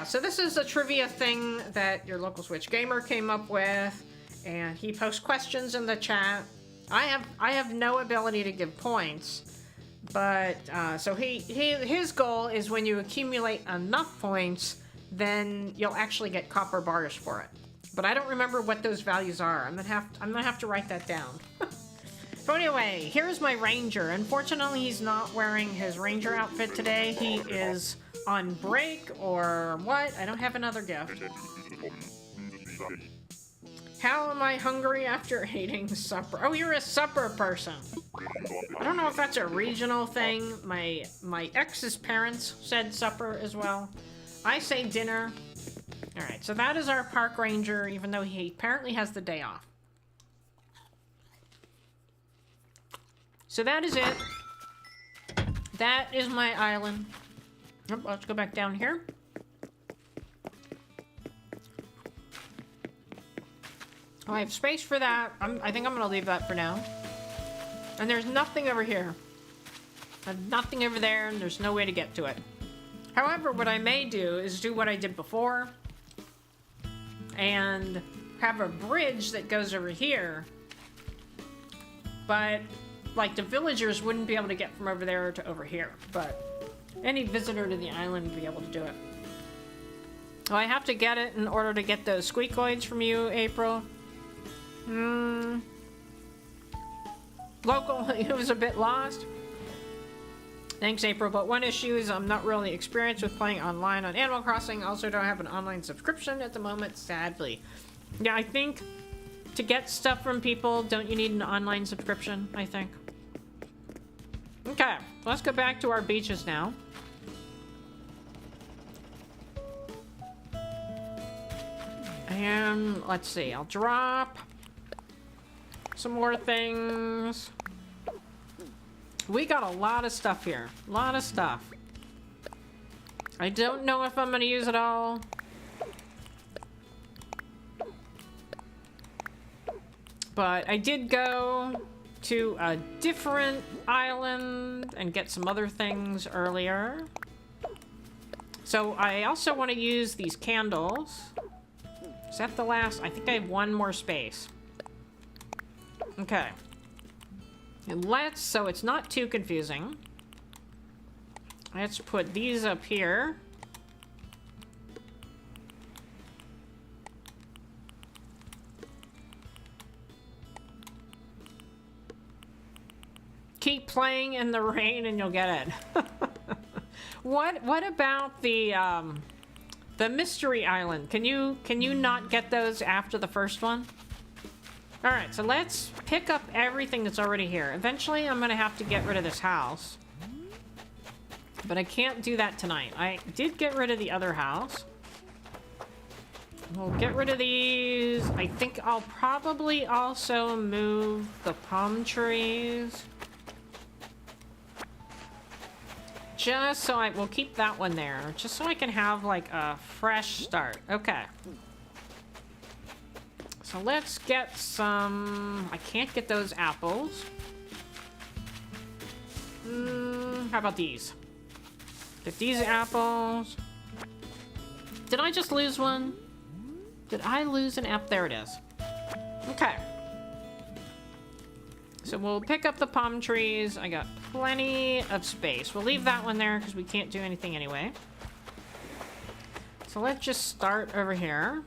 so this is a trivia thing that your local Switch gamer came up with, and he posts questions in the chat. I have no ability to give points, but so his goal is when you accumulate enough points, then you'll actually get copper bars for it. But I don't remember what those values are. I'm gonna have to write that down. So anyway, here's my ranger. Unfortunately, he's not wearing his ranger outfit today. He is on break or what? I don't have another gift. How am I hungry after eating supper? Oh, you're a supper person. I don't know if that's a regional thing. My ex's parents said supper as well. I say dinner. All right, so that is our park ranger, even though he apparently has the day off. So that is it. That is my island. Oh, let's go back down here. Oh, I have space for that. I think I'm gonna leave that for now. And there's nothing over here. And nothing over there, and there's no way to get to it. However, what I may do is do what I did before and have a bridge that goes over here, but like the villagers wouldn't be able to get from over there to over here, but any visitor to the island would be able to do it. Oh, I have to get it in order to get those squeakoids from you, April. Local, it was a bit lost. Thanks, April, but one issue is I'm not really experienced with playing online on Animal Crossing. Also don't have an online subscription at the moment, sadly. Yeah, I think to get stuff from people, don't you need an online subscription, I think. Okay, let's go back to our beaches now. And let's see, I'll drop some more things. We got a lot of stuff here. A lot of stuff. I don't know if I'm gonna use it all. But I did go to a different island and get some other things earlier. So I also want to use these candles. Is that the last? I think I have one more space. Okay. And let's, so it's not too confusing, let's put these up here. Keep playing in the rain and you'll get it. What about the mystery island? Can you not get those after the first one? All right, so let's pick up everything that's already here. Eventually, I'm gonna have to get rid of this house, but I can't do that tonight. I did get rid of the other house. We'll get rid of these. I think I'll probably also move the palm trees. Just so we'll keep that one there, just so I can have like a fresh start. Okay. So let's get some, I can't get those apples. How about these? Get these apples. Did I just lose one? Did I lose an apple? There it is. Okay. So we'll pick up the palm trees. I got plenty of space. We'll leave that one there because we can't do anything anyway. So let's just start over here.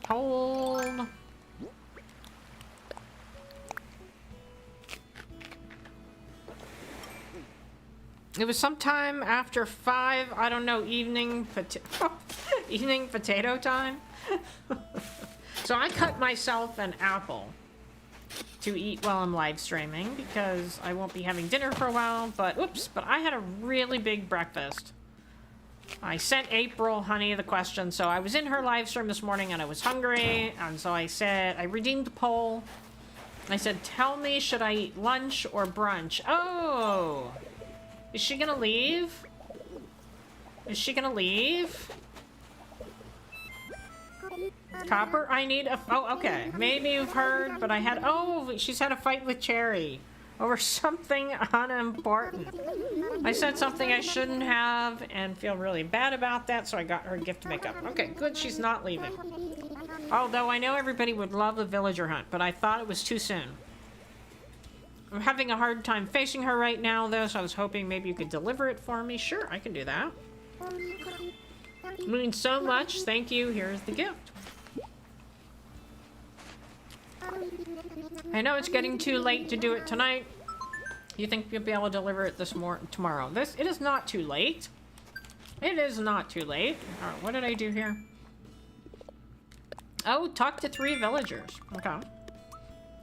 Hold. It was sometime after 5, I don't know, evening potato time. So I cut myself an apple to eat while I'm live streaming because I won't be having dinner for a while, but oops, but I had a really big breakfast. I sent April Honey the question, so I was in her live stream this morning and I was hungry, and so I said, I redeemed the poll. I said, tell me, should I eat lunch or brunch? Oh! Is she gonna leave? Is she gonna leave? Copper, I need a... Oh, okay. Maybe you've heard, but I had... Oh, she's had a fight with Cherry over something unimportant. I said something I shouldn't have and feel really bad about that, so I got her a gift to make up. Okay, good, she's not leaving. Although I know everybody would love a villager hunt, but I thought it was too soon. I'm having a hard time facing her right now, though, so I was hoping maybe you could deliver it for me. Sure, I can do that. It means so much. Thank you. Here's the gift. I know it's getting too late to do it tonight. You think you'll be able to deliver it tomorrow? It is not too late. It is not too late. All right, what did I do here? Oh, talk to 3 villagers. Okay.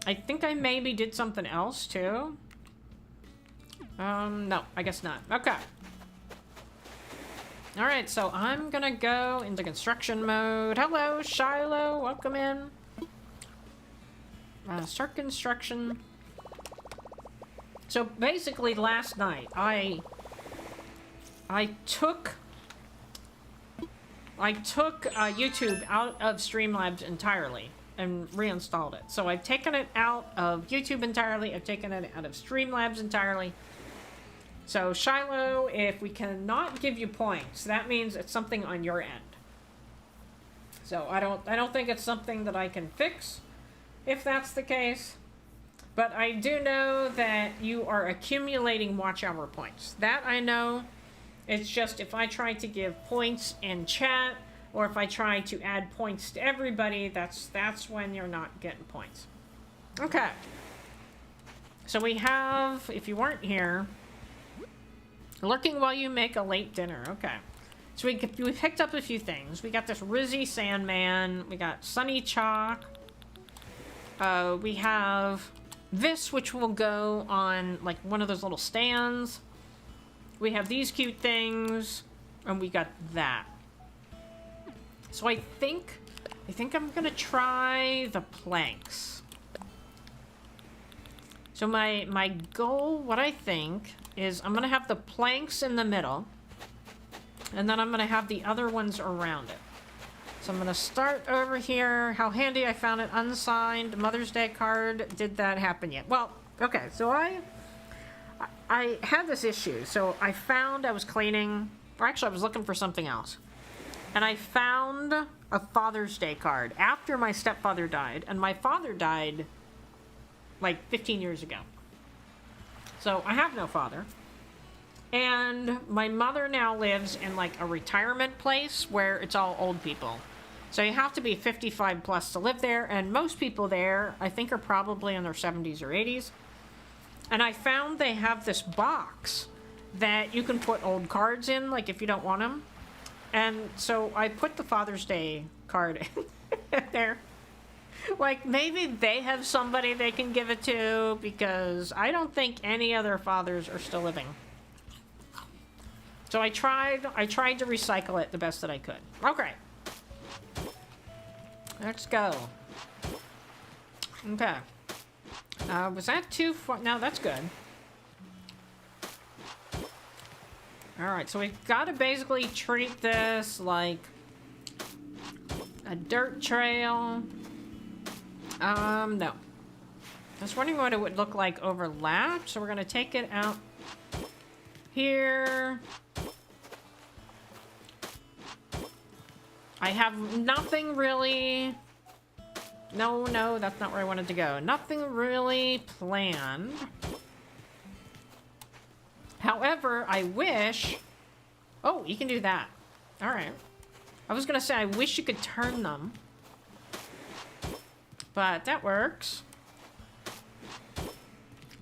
I think I maybe did something else too. No, I guess not. Okay. All right, so I'm gonna go into construction mode. Hello, Shiloh. Welcome in. Start construction. So basically last night, I took YouTube out of Streamlabs entirely and reinstalled it. So I've taken it out of YouTube entirely. I've taken it out of Streamlabs entirely. So Shiloh, if we cannot give you points, that means it's something on your end. So I don't think it's something that I can fix if that's the case. But I do know that you are accumulating watch hour points. That I know. It's just if I try to give points in chat, or if I try to add points to everybody, that's when you're not getting points. Okay. So we have, if you weren't here, lurking while you make a late dinner. Okay. So we picked up a few things. We got this Rizzy Sandman. We got Sunny Chalk. We have this, which will go on like one of those little stands. We have these cute things, and we got that. So I think I'm gonna try the planks. So my goal, what I think, is I'm gonna have the planks in the middle, and then I'm gonna have the other ones around it. So I'm gonna start over here. How handy I found it unsigned Mother's Day card. Did that happen yet? Well, okay, so I had this issue. So I was cleaning, or actually I was looking for something else. And I found a Father's Day card after my stepfather died. And my father died like 15 years ago. So I have no father. And my mother now lives in like a retirement place where it's all old people. So you have to be 55 plus to live there. And most people there, I think, are probably in their 70s or 80s. And I found they have this box that you can put old cards in, like if you don't want them. And so I put the Father's Day card in there. Like, maybe they have somebody they can give it to, because I don't think any other fathers are still living. So I tried to recycle it the best that I could. Okay. Let's go. Okay. Was that too far? No, that's good. Alright, so we've got to basically treat this like a dirt trail. No. I was wondering what it would look like overlapped, so we're going to take it out here. I have nothing really... No, that's not where I wanted to go. Nothing really planned. However, I wish... Oh, you can do that. Alright. I was gonna say, I wish you could turn them. But that works.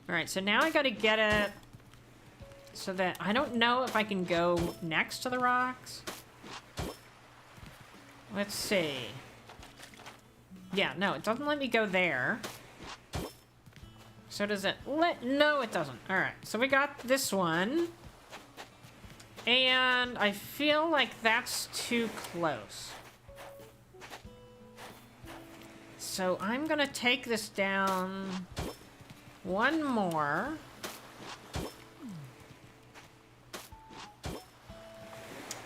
Alright, so now I gotta get it so that... I don't know if I can go next to the rocks. Let's see. Yeah, no, it doesn't let me go there. So does it let... No, it doesn't. Alright, so we got this one. And I feel like that's too close. So I'm gonna take this down one more.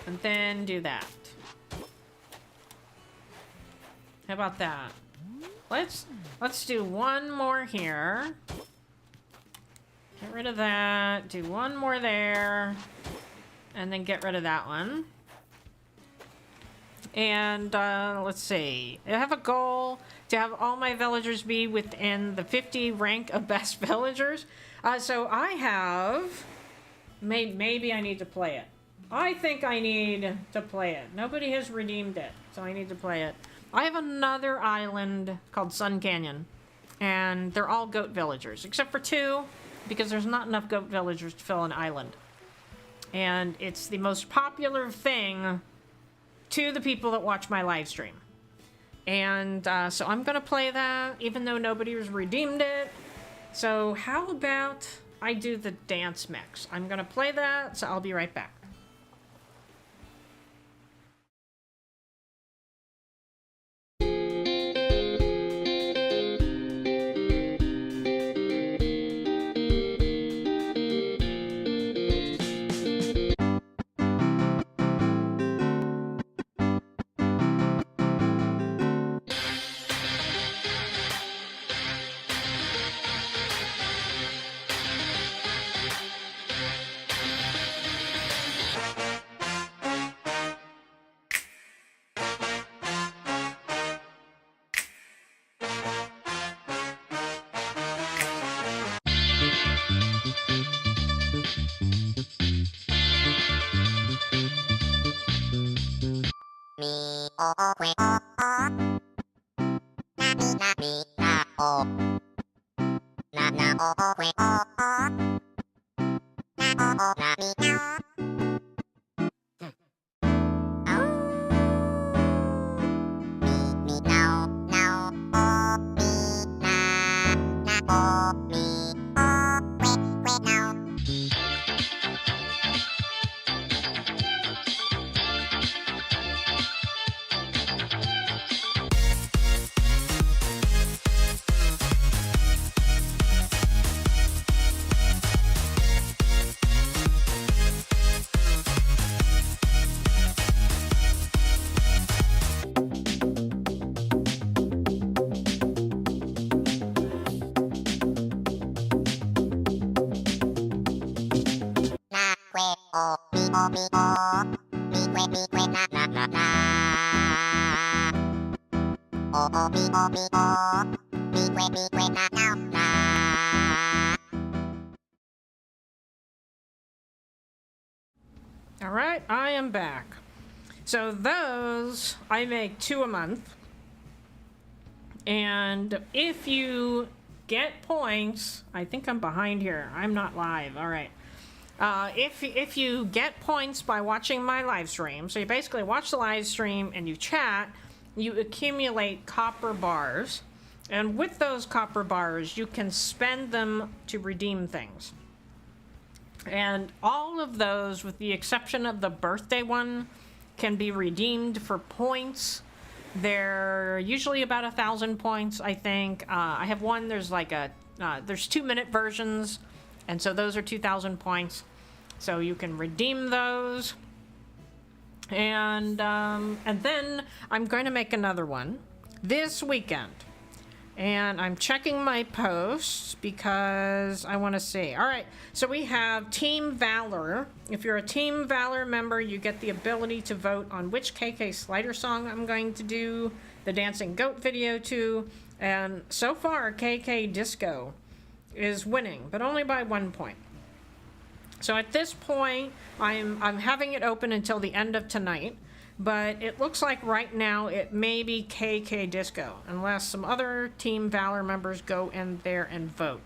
And then do that. How about that? Let's do one more here. Get rid of that. Do one more there. And then get rid of that one. And let's see. I have a goal to have all my villagers be within the 50 rank of best villagers. So I have... Maybe I need to play it. I think I need to play it. Nobody has redeemed it, so I need to play it. I have another island called Sun Canyon, and they're all goat villagers, except for 2, because there's not enough goat villagers to fill an island. And it's the most popular thing to the people that watch my live stream. And so I'm gonna play that, even though nobody has redeemed it. So how about I do the dance mix? I'm gonna play that, so I'll be right back. All right, I am back. So those, I make 2 a month. And if you get points, I think I'm behind here. I'm not live. All right. If you get points by watching my live stream, so you basically watch the live stream and you chat, you accumulate copper bars. And with those copper bars, you can spend them to redeem things. And all of those, with the exception of the birthday one, can be redeemed for points. They're usually about 1,000 points, I think. I have one, there's like there's 2-minute versions, and so those are 2,000 points. So you can redeem those. And then I'm going to make another one this weekend. And I'm checking my posts because I want to see. All right, so we have Team Valor. If you're a Team Valor member, you get the ability to vote on which KK Slider song I'm going to do the Dancing Goat video to. And so far, KK Disco is winning, but only by 1 point. So at this point, I'm having it open until the end of tonight. But it looks like right now it may be KK Disco, unless some other Team Valor members go in there and vote.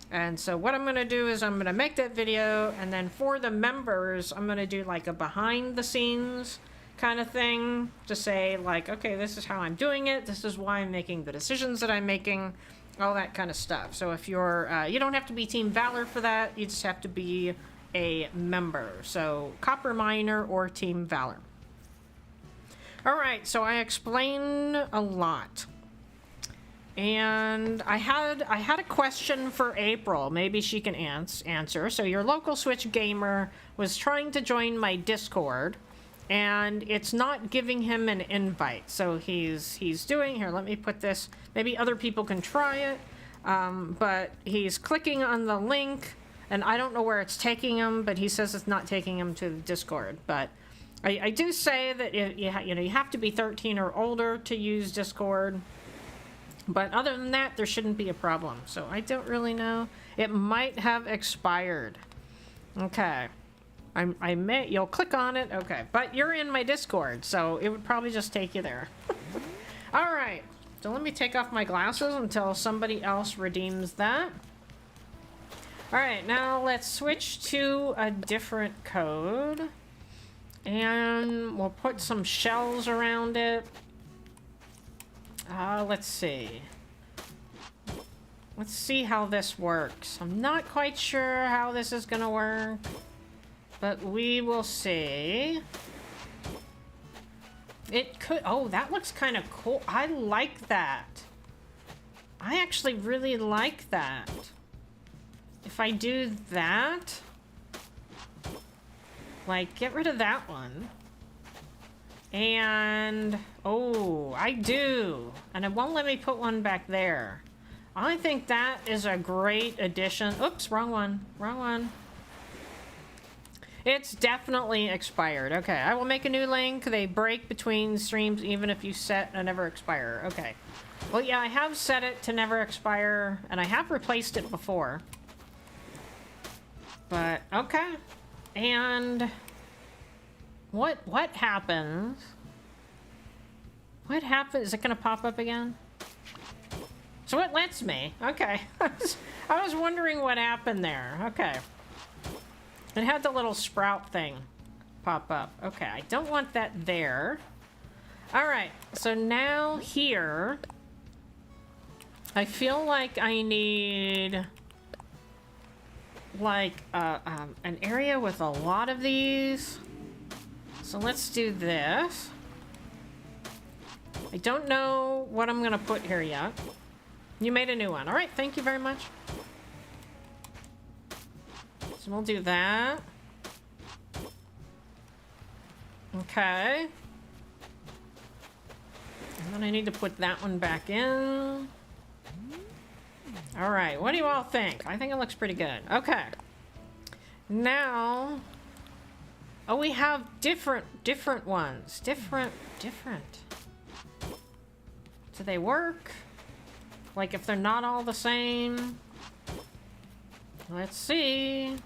And so what I'm going to do is I'm going to make that video, and then for the members, I'm going to do like a behind the scenes kind of thing to say like, okay, this is how I'm doing it. This is why I'm making the decisions that I'm making, all that kind of stuff. So if you're, you don't have to be Team Valor for that. You just have to be a member. So Copper Miner or Team Valor. All right, so I explained a lot. And I had a question for April. Maybe she can answer. So your local Switch gamer was trying to join my Discord, and it's not giving him an invite. So he's doing, here, let me put this, maybe other people can try it, but he's clicking on the link, and I don't know where it's taking him, but he says it's not taking him to the Discord. But I do say that you have to be 13 or older to use Discord. But other than that, there shouldn't be a problem. So I don't really know. It might have expired. Okay. You'll click on it. Okay. But you're in my Discord, so it would probably just take you there. All right. So let me take off my glasses until somebody else redeems that. All right. Now let's switch to a different code. And we'll put some shells around it. Let's see. Let's see how this works. I'm not quite sure how this is gonna work, but we will see. It could... Oh, that looks kind of cool. I like that. I actually really like that. If I do that... Like, get rid of that one. And... Oh, I do. And it won't let me put one back there. I think that is a great addition. Oops, wrong one. Wrong one. It's definitely expired. Okay, I will make a new link. They break between streams even if you set a never expire. Okay. Well, yeah, I have set it to never expire, and I have replaced it before. But, okay. And what happens? What happens? Is it gonna pop up again? So it lets me. Okay. I was wondering what happened there. Okay. It had the little sprout thing pop up. Okay, I don't want that there. All right, so now here, I feel like I need like an area with a lot of these. So let's do this. I don't know what I'm gonna put here yet. You made a new one. All right, thank you very much. So we'll do that. Okay. And then I need to put that one back in. All right, what do you all think? I think it looks pretty good. Okay. Now... Oh, we have different ones. Different. Do they work? Like, if they're not all the same? Let's see.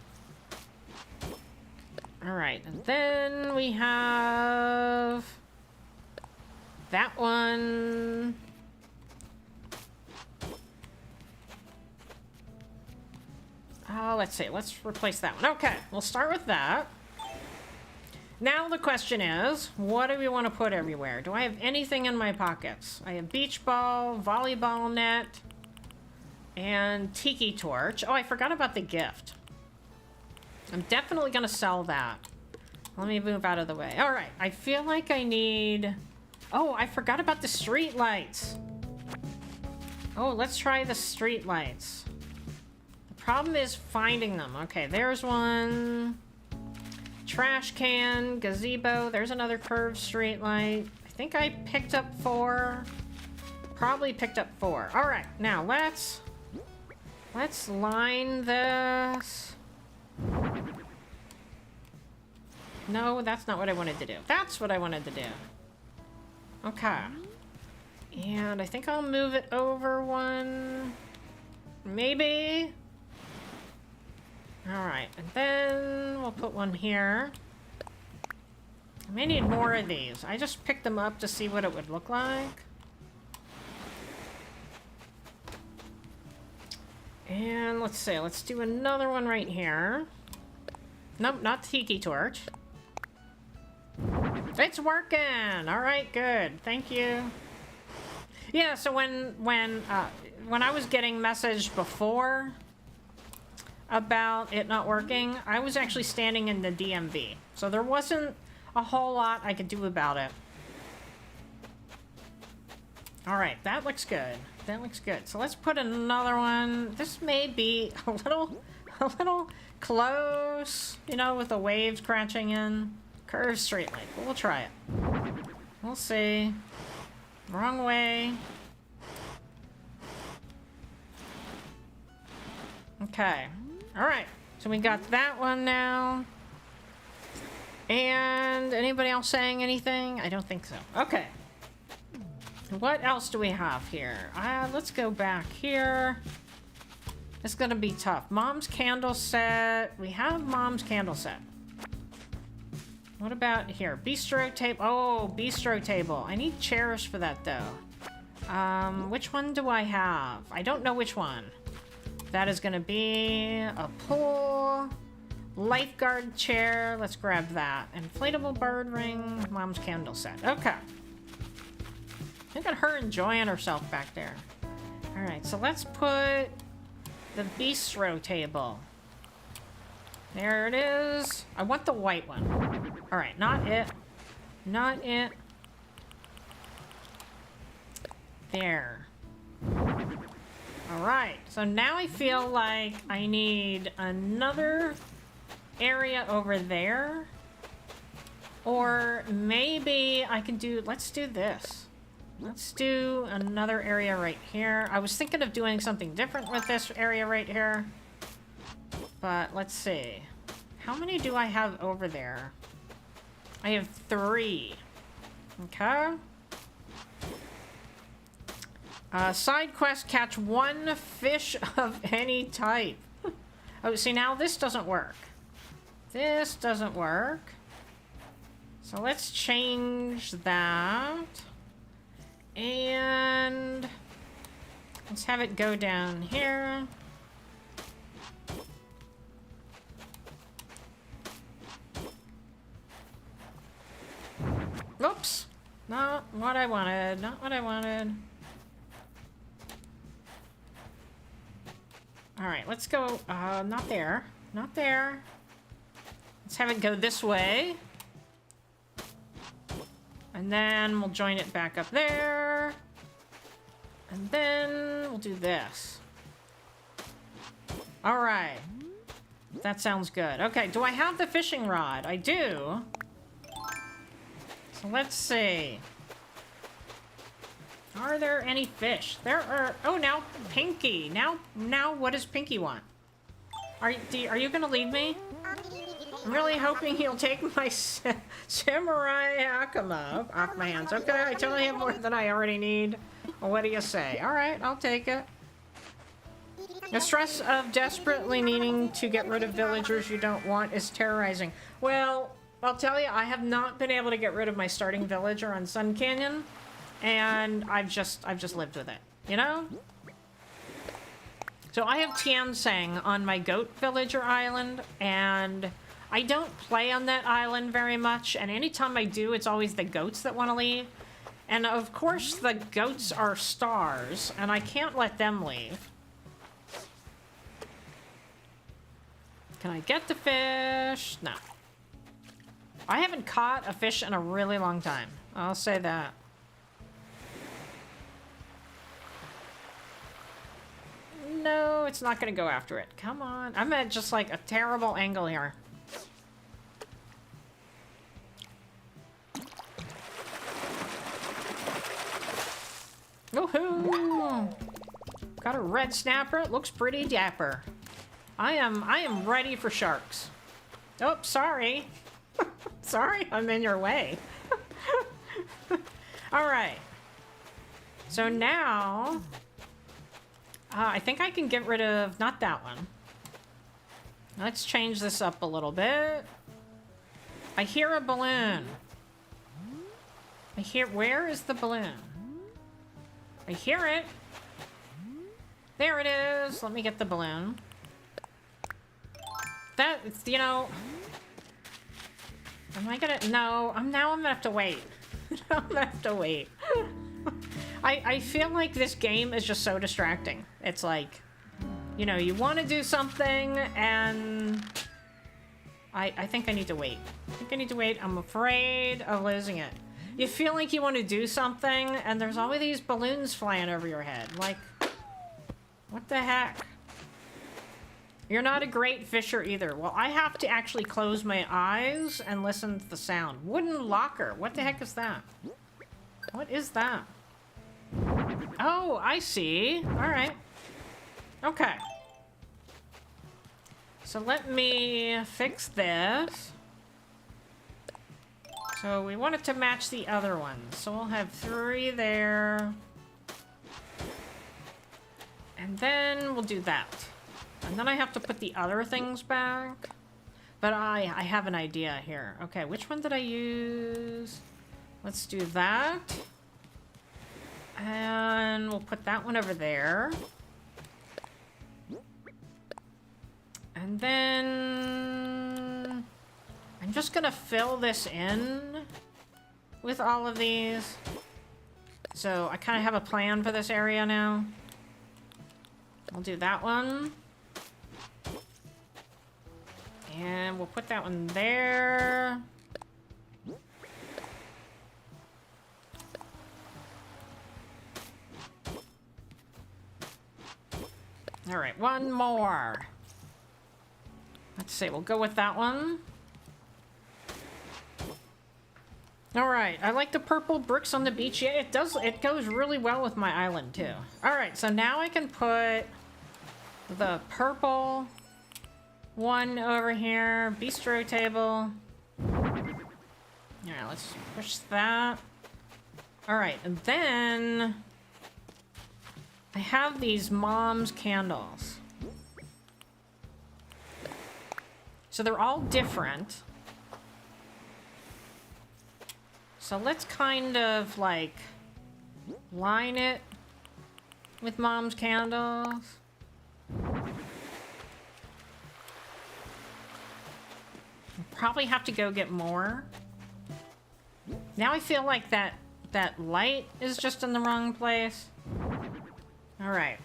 All right, and then we have that one. Oh, let's see. Let's replace that one. Okay, we'll start with that. Now the question is, what do we want to put everywhere? Do I have anything in my pockets? I have beach ball, volleyball net, and tiki torch. Oh, I forgot about the gift. I'm definitely going to sell that. Let me move out of the way. All right, I feel like I need... Oh, I forgot about the street lights. Oh, let's try the street lights. The problem is finding them. Okay, there's one. Trash can, gazebo. There's another curved street light. I think I picked up 4. Probably picked up 4. All right, now let's line this. No, that's not what I wanted to do. That's what I wanted to do. Okay. And I think I'll move it over one. Maybe. All right, and then we'll put one here. I may need more of these. I just picked them up to see what it would look like. And let's see, let's do another one right here. Nope, not tiki torch. It's working! All right, good. Thank you. Yeah, so when I was getting messaged before about it not working, I was actually standing in the DMV. So there wasn't a whole lot I could do about it. All right, that looks good. That looks good. So let's put another one. This may be a little close, you know, with the waves crashing in. Curved straight line. We'll try it. We'll see. Wrong way. Okay. Alright. So we got that one now. And anybody else saying anything? I don't think so. Okay. What else do we have here? Let's go back here. It's gonna be tough. Mom's candle set. We have Mom's candle set. What about here? Bistro table. Oh, bistro table. I need chairs for that though. Which one do I have? I don't know which one. That is gonna be a pool. Lifeguard chair. Let's grab that. Inflatable bird ring. Mom's candle set. Okay. Look at her enjoying herself back there. Alright, so let's put the bistro table. There it is. I want the white one. Alright, not it. Not it. There. Alright, so now I feel like I need another area over there. Or maybe I can do... Let's do this. Let's do another area right here. I was thinking of doing something different with this area right here. But let's see. How many do I have over there? I have 3. Okay. Side quest, catch 1 fish of any type. Oh, see, now this doesn't work. This doesn't work. So let's change that. And let's have it go down here. Oops. Not what I wanted. Not what I wanted. Alright, let's go. Not there. Not there. Let's have it go this way. And then we'll join it back up there. And then we'll do this. Alright. That sounds good. Okay, do I have the fishing rod? I do. So let's see. Are there any fish? There are... Oh, now Pinky. Now what does Pinky want? Are you gonna leave me? I'm really hoping he'll take my samurai hakama off my hands. Okay, I totally have more than I already need. Well, what do you say? Alright, I'll take it. The stress of desperately needing to get rid of villagers you don't want is terrorizing. Well, I'll tell you, I have not been able to get rid of my starting villager on Sun Canyon, and I've just lived with it, you know? So I have Tiansang on my goat villager island, and I don't play on that island very much, and anytime I do, it's always the goats that want to leave. And of course, the goats are stars, and I can't let them leave. Can I get the fish? No. I haven't caught a fish in a really long time. I'll say that. No, it's not gonna go after it. Come on. I'm at just like a terrible angle here. Woohoo! Got a red snapper. It looks pretty dapper. I am ready for sharks. Oh, sorry. Sorry, I'm in your way. All right. So now, I think I can get rid of, not that one. Let's change this up a little bit. I hear a balloon. Where is the balloon? I hear it. There it is. Let me get the balloon. That, you know... Am I gonna... No, now I'm gonna have to wait. I'm gonna have to wait. I feel like this game is just so distracting. It's like, you know, you want to do something, and... I think I need to wait. I think I need to wait. I'm afraid of losing it. You feel like you want to do something, and there's always these balloons flying over your head. Like, what the heck? You're not a great fisher either. Well, I have to actually close my eyes and listen to the sound. Wooden locker. What the heck is that? What is that? Oh, I see. All right. Okay. So let me fix this. So we want it to match the other ones. So we'll have 3 there. And then we'll do that. And then I have to put the other things back. But I have an idea here. Okay, which one did I use? Let's do that. And we'll put that one over there. And then I'm just gonna fill this in with all of these. So I kind of have a plan for this area now. I'll do that one. And we'll put that one there. All right, one more. Let's see, we'll go with that one. All right, I like the purple bricks on the beach. Yeah, it does. It goes really well with my island too. All right, so now I can put the purple one over here, bistro table. Yeah, let's push that. All right, and then I have these mom's candles. So they're all different. So let's kind of like line it with mom's candles. Probably have to go get more. Now I feel like that light is just in the wrong place. All right.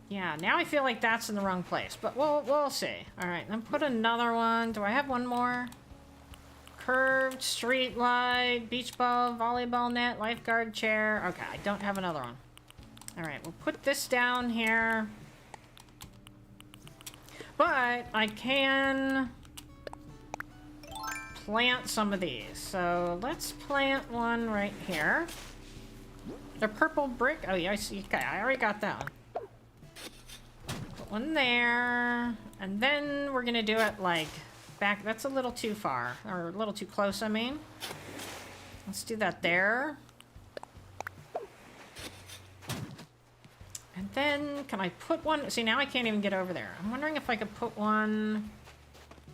Yeah, now I feel like that's in the wrong place, but we'll see. All right, then put another one. Do I have one more? Curved street light, beach ball, volleyball net, lifeguard chair. Okay, I don't have another one. All right, we'll put this down here. But I can plant some of these. So let's plant one right here. The purple brick. Oh yeah, I see. Okay, I already got that one. Put one there. And then we're gonna do it like back. That's a little too far, or a little too close, I mean. Let's do that there. And then, can I put one? See, now I can't even get over there. I'm wondering if I could put one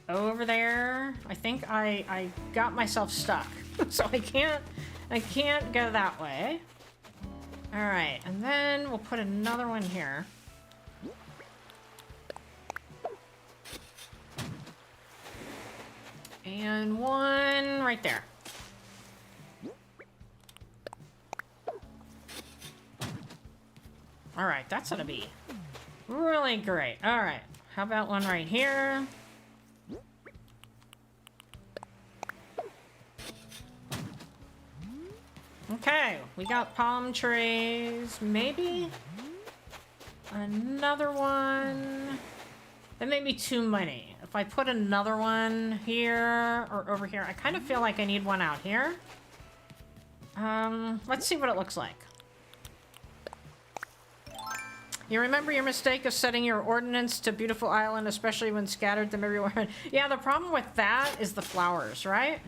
over there. I think I got myself stuck. So I can't go that way. All right, and then we'll put another one here. And one right there. All right, that's gonna be really great. All right, how about one right here? Okay, we got palm trees. Maybe another one. That may be too many. If I put another one here or over here, I kind of feel like I need one out here. Let's see what it looks like. You remember your mistake of setting your ordnance to beautiful island, especially when scattered them everywhere. Yeah, the problem with that is the flowers, right?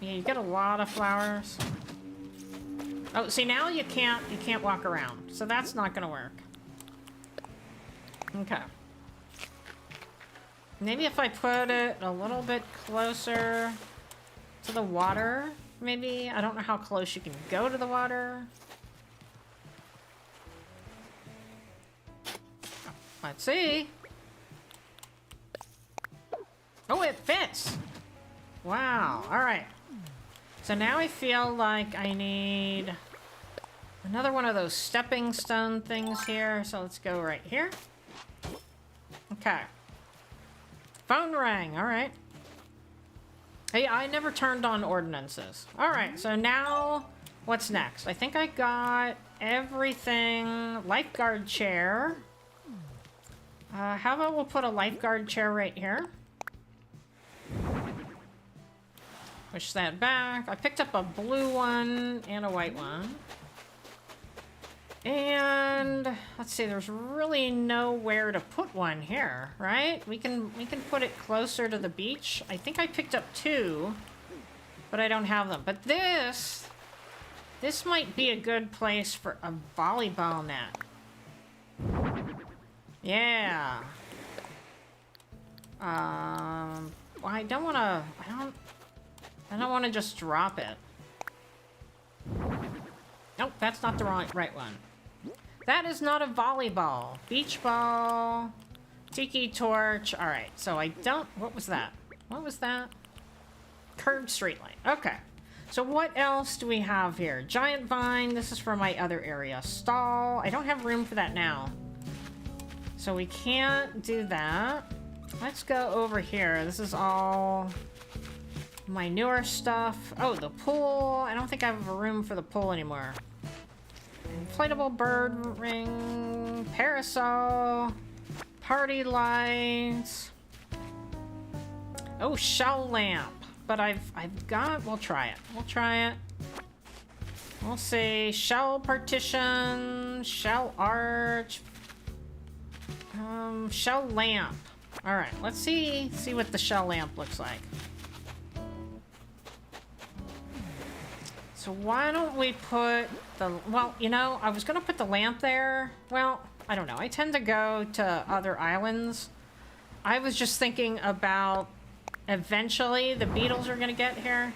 Yeah, you get a lot of flowers. Oh, see, now you can't walk around, so that's not gonna work. Okay. Maybe if I put it a little bit closer to the water, maybe. I don't know how close you can go to the water. Let's see. Oh, it fits. Wow. All right. So now I feel like I need another one of those stepping stone things here. So let's go right here. Okay. Phone rang. All right. Hey, I never turned on ordinances. All right. So now what's next? I think I got everything. Lifeguard chair. How about we'll put a lifeguard chair right here? Push that back. I picked up a blue one and a white one. And let's see, there's really nowhere to put one here, right? We can put it closer to the beach. I think I picked up two, but I don't have them. But this might be a good place for a volleyball net. Yeah. Well, I don't want to just drop it. Nope, that's not the right one. That is not a volleyball. Beach ball. Tiki torch. Alright, so I don't... What was that? What was that? Curved street light. Okay. So what else do we have here? Giant vine. This is for my other area. Stall. I don't have room for that now. So we can't do that. Let's go over here. This is all my newer stuff. Oh, the pool. I don't think I have a room for the pool anymore. Inflatable bird ring, parasol, party lights. Oh, shell lamp. But I've got, we'll try it. We'll try it. We'll see. Shell partition, shell arch, shell lamp. All right, let's see what the shell lamp looks like. So why don't we put the, well, you know, I was gonna put the lamp there. Well, I don't know. I tend to go to other islands. I was just thinking about eventually the beetles are gonna get here.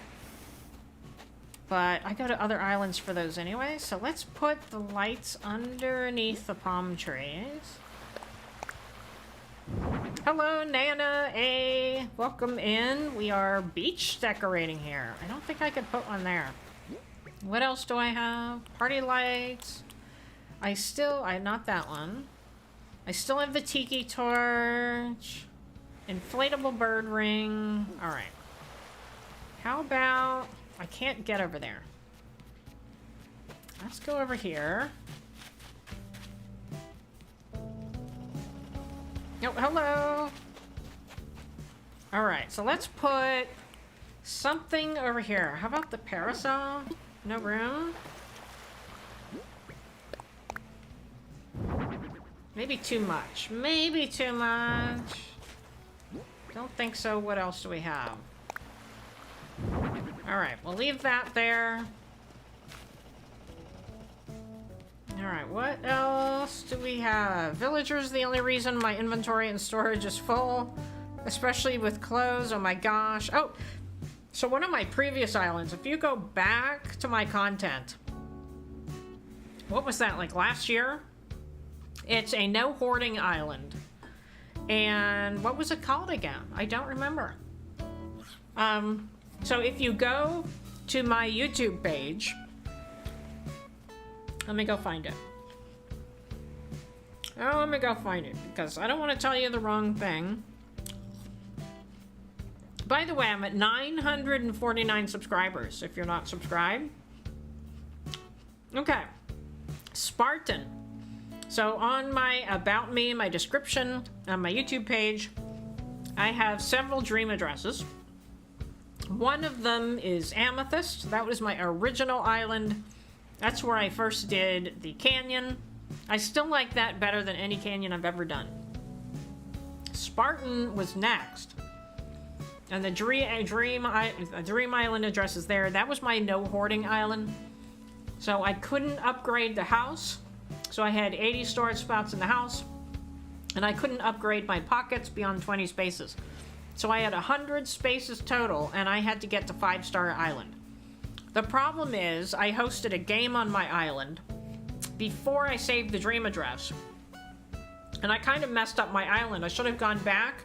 But I go to other islands for those anyway. So let's put the lights underneath the palm trees. Hello, Nana. Hey, welcome in. We are beach decorating here. I don't think I could put one there. What else do I have? Party lights. Not that one. I still have the tiki torch. Inflatable bird ring. All right. How about, I can't get over there. Let's go over here. Oh, hello. All right, so let's put something over here. How about the parasol? No room? Maybe too much. Maybe too much. Don't think so. What else do we have? Alright, we'll leave that there. Alright, what else do we have? Villagers, the only reason my inventory and storage is full. Especially with clothes. Oh my gosh. Oh! So one of my previous islands, if you go back to my content, what was that, like last year? It's a no hoarding island. And what was it called again? I don't remember. So if you go to my YouTube page, let me go find it. Oh, let me go find it because I don't want to tell you the wrong thing. By the way, I'm at 949 subscribers, if you're not subscribed. Okay. Spartan. So on my About Me, my description, on my YouTube page, I have several dream addresses. One of them is Amethyst. That was my original island. That's where I first did the canyon. I still like that better than any canyon I've ever done. Spartan was next. And the Dream Island address is there. That was my no hoarding island. So I couldn't upgrade the house. So I had 80 storage spots in the house. And I couldn't upgrade my pockets beyond 20 spaces. So I had 100 spaces total, and I had to get to 5-star island. The problem is, I hosted a game on my island before I saved the dream address. And I kind of messed up my island. I should have gone back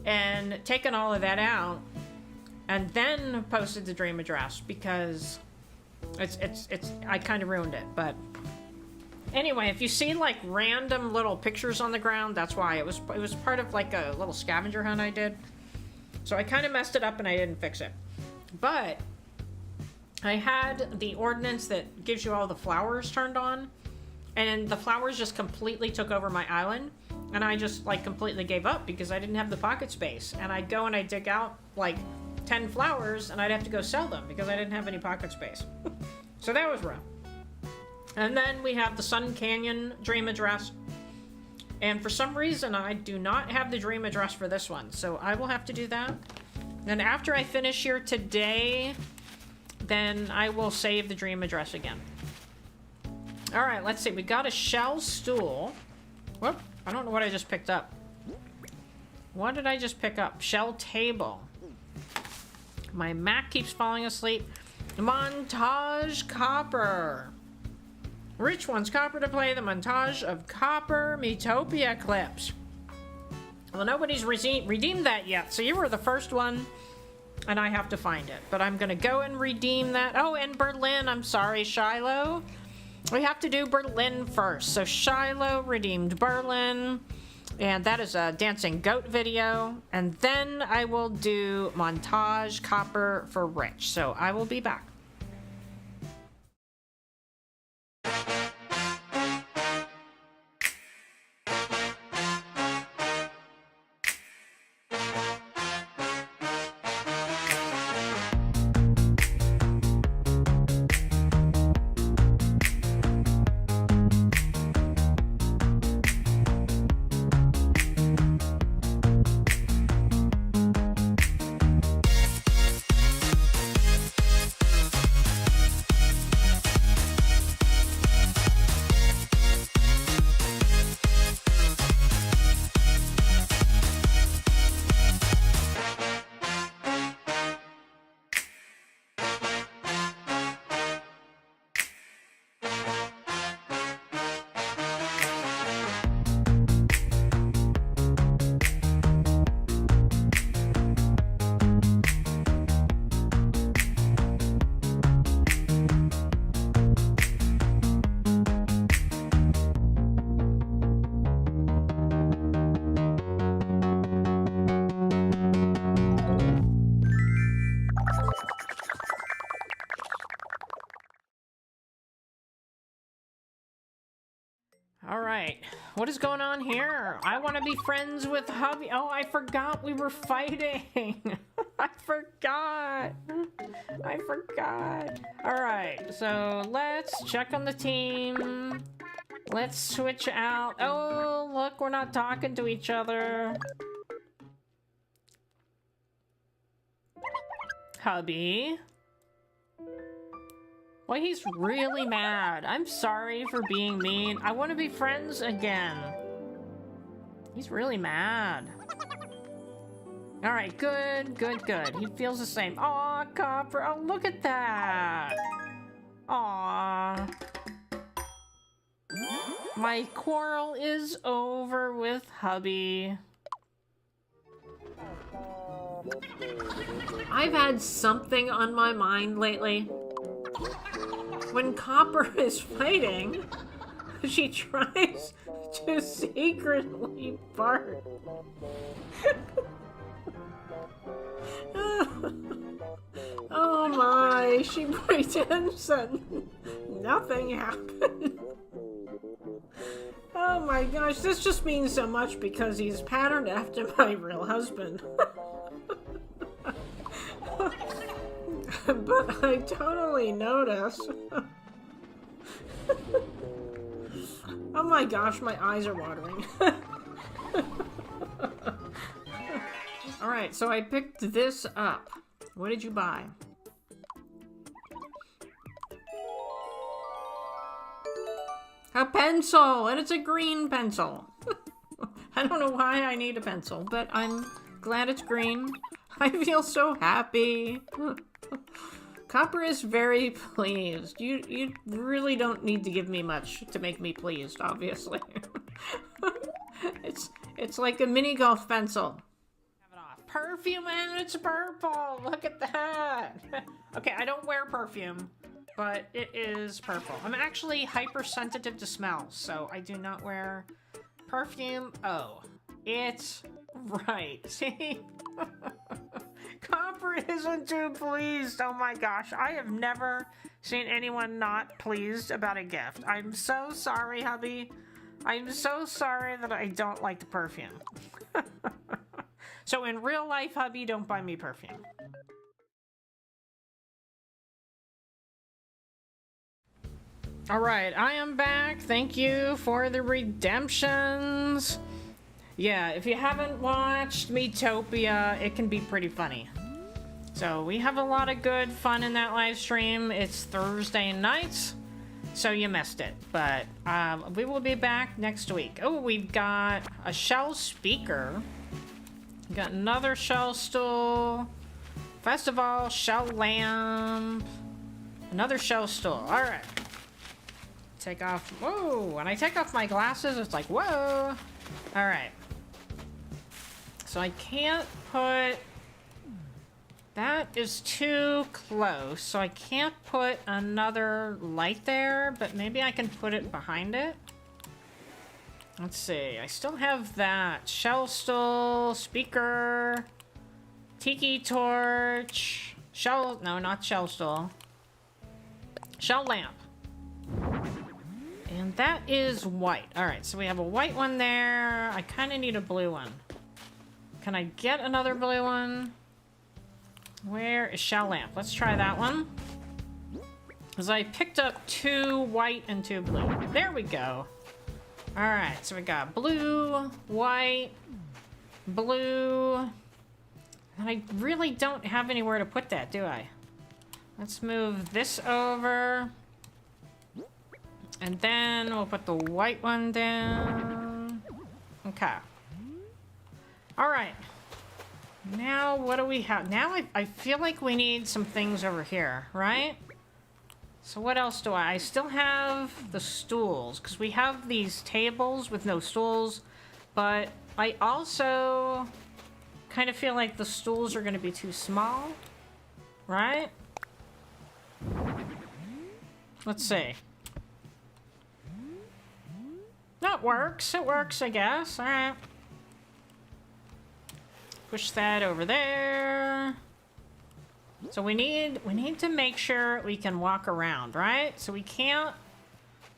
and taken all of that out and then posted the dream address because I kind of ruined it. But anyway, if you see like random little pictures on the ground, that's why. It was part of like a little scavenger hunt I did. So I kind of messed it up and I didn't fix it. But I had the ordinance that gives you all the flowers turned on, and the flowers just completely took over my island, and I just like completely gave up because I didn't have the pocket space. And I'd go and I'd dig out like 10 flowers and I'd have to go sell them because I didn't have any pocket space. So that was rough. And then we have the Sun Canyon dream address. And for some reason, I do not have the dream address for this one, so I will have to do that. And after I finish here today, then I will save the dream address again. All right, let's see. We got a shell stool. Whoop, I don't know what I just picked up. What did I just pick up? Shell table. My Mac keeps falling asleep. Montage copper. Rich wants copper to play the montage of Copper Metopia clips. Well, nobody's redeemed that yet, so you were the first one, and I have to find it. But I'm gonna go and redeem that. Oh, and Berlin, I'm sorry, Shiloh. We have to do Berlin first. So Shiloh redeemed Berlin, and that is a dancing goat video. And then I will do montage copper for Rich. So I will be back. All right, what is going on here? I want to be friends with hubby. Oh, I forgot we were fighting. I forgot. All right, so let's check on the team. Let's switch out. Oh, look, we're not talking to each other. Hubby. Well, he's really mad. I'm sorry for being mean. I want to be friends again. He's really mad. All right, good. He feels the same. Aw, Copper. Oh, look at that. Aw. My quarrel is over with hubby. I've had something on my mind lately. When Copper is fighting, she tries to secretly bark. Oh my, she pretends that nothing happened. Oh my gosh, this just means so much because he's patterned after my real husband. But I totally notice. Oh my gosh, my eyes are watering. Alright, so I picked this up. What did you buy? A pencil! And it's a green pencil. I don't know why I need a pencil, but I'm glad it's green. I feel so happy. Copper is very pleased. You really don't need to give me much to make me pleased, obviously. It's like a mini golf pencil. Have it off. Perfume and it's purple. Look at that. Okay, I don't wear perfume, but it is purple. I'm actually hypersensitive to smells, so I do not wear perfume. Oh, it's right. See? Copper isn't too pleased. Oh my gosh, I have never seen anyone not pleased about a gift. I'm so sorry, hubby. I'm so sorry that I don't like the perfume. So in real life, hubby, don't buy me perfume. All right, I am back. Thank you for the redemptions. Yeah, if you haven't watched Metopia, it can be pretty funny. So we have a lot of good fun in that live stream. It's Thursday nights, so you missed it. But we will be back next week. Oh, we've got a shell speaker. We got another shell stool. First of all, shell lamp. Another shell stool. All right. Take off. Whoa! When I take off my glasses, it's like, whoa! All right. So I can't put... That is too close, so I can't put another light there, but maybe I can put it behind it. Let's see, I still have that. Shell stool, speaker, tiki torch, shell... No, not shell stool. Shell lamp. And that is white. Alright, so we have a white one there. I kind of need a blue one. Can I get another blue one? Where is shell lamp? Let's try that one. Because I picked up 2 white and 2 blue. There we go. Alright, so we got blue, white, blue. And I really don't have anywhere to put that, do I? Let's move this over. And then we'll put the white one down. Okay. Alright. Now, what do we have? Now I feel like we need some things over here, right? So what else do I still have the stools, because we have these tables with no stools, but I also kind of feel like the stools are going to be too small, right? Let's see. That works. It works, I guess. All right. Push that over there. So we need to make sure we can walk around, right? So we can't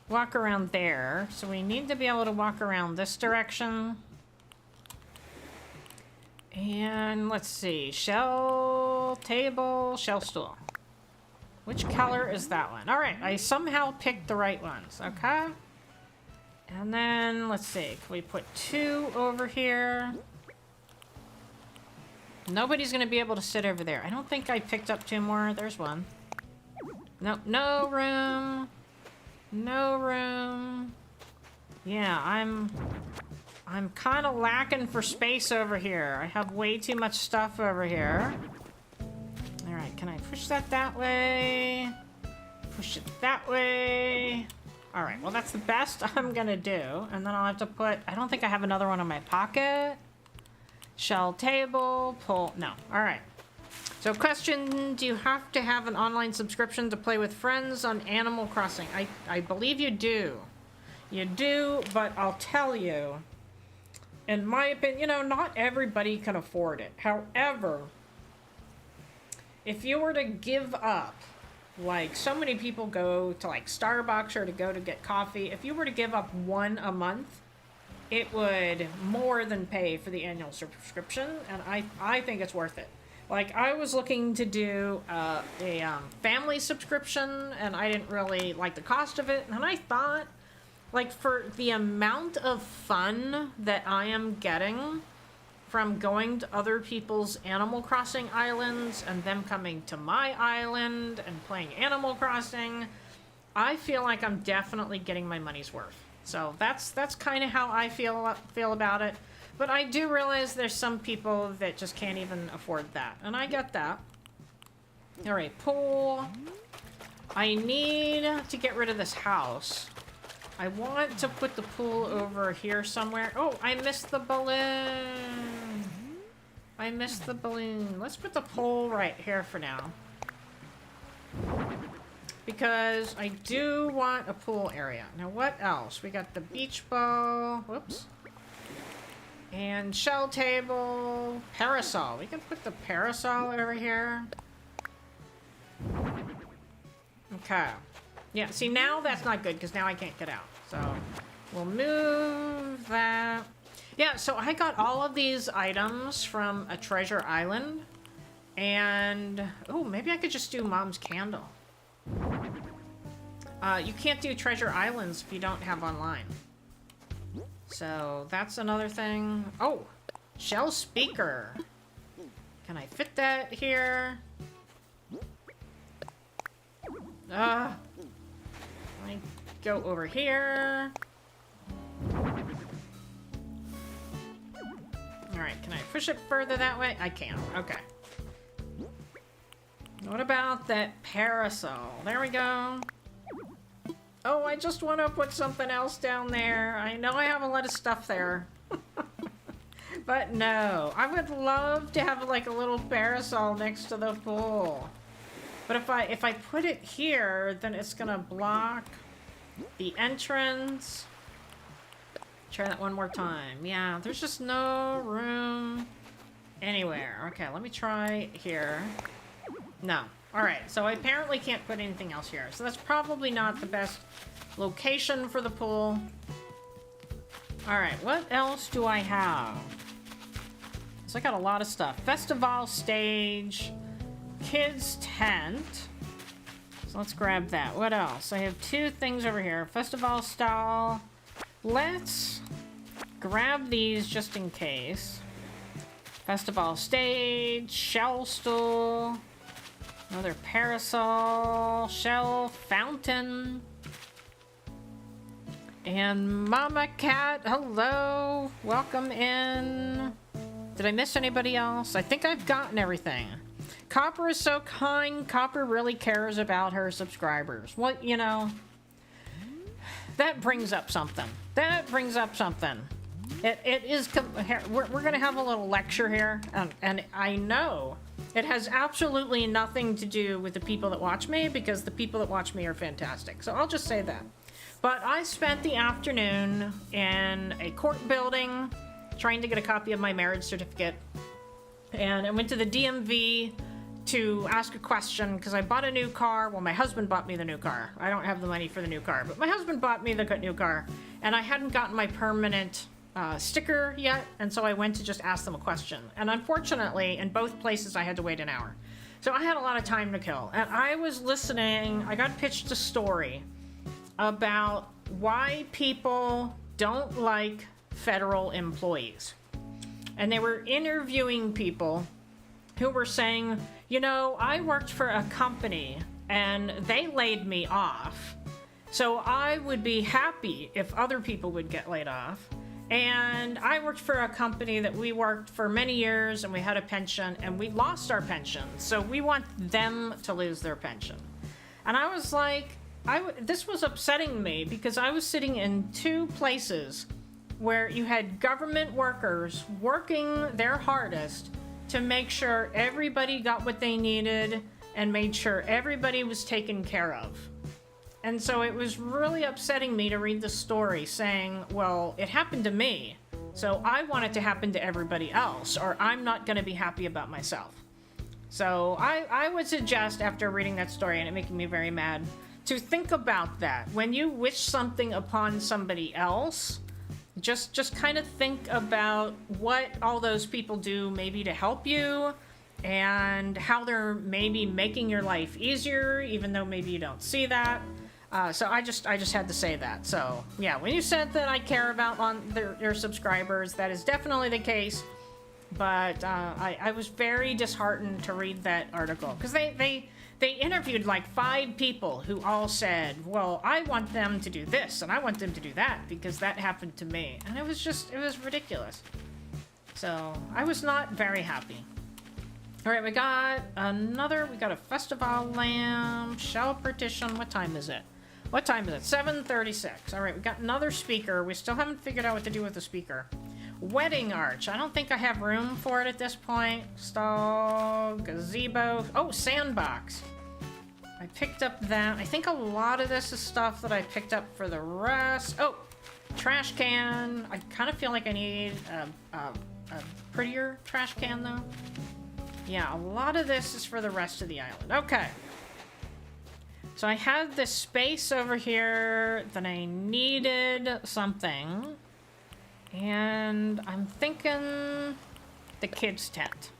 walk around there. So we need to be able to walk around this direction. And let's see. Shell table, shell stool. Which color is that one? All right, I somehow picked the right ones, okay? And then, let's see, can we put 2 over here? Nobody's gonna be able to sit over there. I don't think I picked up 2 more. There's one. No, no room. No room. Yeah, I'm kind of lacking for space over here. I have way too much stuff over here. All right, can I push that way? Push it that way. All right, well, that's the best I'm gonna do. And then I'll have to put, I don't think I have another one in my pocket. Shell table, pull, no. All right. So question, do you have to have an online subscription to play with friends on Animal Crossing? I believe you do. You do, but I'll tell you, in my opinion, you know, not everybody can afford it. However, if you were to give up, like so many people go to like Starbucks or to go to get coffee, if you were to give up 1 a month, it would more than pay for the annual subscription, and I think it's worth it. Like, I was looking to do a family subscription, and I didn't really like the cost of it, and I thought, like, for the amount of fun that I am getting from going to other people's Animal Crossing islands and them coming to my island and playing Animal Crossing, I feel like I'm definitely getting my money's worth. So that's kind of how I feel about it. But I do realize there's some people that just can't even afford that, and I get that. All right, pool. I need to get rid of this house. I want to put the pool over here somewhere. Oh, I missed the balloon. I missed the balloon. Let's put the pool right here for now. Because I do want a pool area. Now, what else? We got the beach ball. Whoops. And shell table, parasol. We can put the parasol over here. Okay. Yeah, see now that's not good because now I can't get out. So we'll move that. Yeah, so I got all of these items from a treasure island. And, oh, maybe I could just do Mom's candle. You can't do treasure islands if you don't have online. So that's another thing. Oh, shell speaker. Can I fit that here? Let me go over here. Alright, can I push it further that way? I can. Okay. What about that parasol? There we go. Oh, I just want to put something else down there. I know I have a lot of stuff there. But no, I would love to have like a little parasol next to the pool. But if I put it here, then it's gonna block the entrance. Try that one more time. Yeah, there's just no room anywhere. Okay, let me try here. No. Alright, so I apparently can't put anything else here. So that's probably not the best location for the pool. Alright, what else do I have? So I got a lot of stuff. Festival stage, kids tent. So let's grab that. What else? I have two things over here. Festival style. Let's grab these just in case. Festival stage, shell stool. Another parasol, shell, fountain. And Mama Cat, hello. Welcome in. Did I miss anybody else? I think I've gotten everything. Copper is so kind. Copper really cares about her subscribers. Well, you know, that brings up something. That brings up something. It is, we're going to have a little lecture here. And I know it has absolutely nothing to do with the people that watch me, because the people that watch me are fantastic. So I'll just say that. But I spent the afternoon in a court building trying to get a copy of my marriage certificate. And I went to the DMV to ask a question because I bought a new car. Well, my husband bought me the new car. I don't have the money for the new car, but my husband bought me the new car. And I hadn't gotten my permanent sticker yet, and so I went to just ask them a question. And unfortunately, in both places, I had to wait an hour. So I had a lot of time to kill. And I was listening, I got pitched a story about why people don't like federal employees. And they were interviewing people who were saying, you know, I worked for a company and they laid me off. So I would be happy if other people would get laid off. And I worked for a company that we worked for many years and we had a pension and we lost our pension. So we want them to lose their pension. And I was like, this was upsetting me because I was sitting in two places where you had government workers working their hardest to make sure everybody got what they needed and made sure everybody was taken care of. And so it was really upsetting me to read the story saying, well, it happened to me, so I want it to happen to everybody else, or I'm not going to be happy about myself. So I would suggest, after reading that story and it making me very mad, to think about that. When you wish something upon somebody else, just kind of think about what all those people do maybe to help you, and how they're maybe making your life easier, even though maybe you don't see that. So I just had to say that. So yeah, when you said that I care about your subscribers, that is definitely the case. But I was very disheartened to read that article because they interviewed like 5 people who all said, well, I want them to do this and I want them to do that because that happened to me. And it was ridiculous. So I was not very happy. All right, we got a festival lamp, shell partition. What time is it? What time is it? 7:36. All right, we got another speaker. We still haven't figured out what to do with the speaker. Wedding arch. I don't think I have room for it at this point. Stall, gazebo. Oh, sandbox. I picked up that. I think a lot of this is stuff that I picked up for the rest. Oh, Trash can. I kind of feel like I need a prettier trash can, though. Yeah, a lot of this is for the rest of the island. Okay. So I had this space over here that I needed something. And I'm thinking the kids' tent.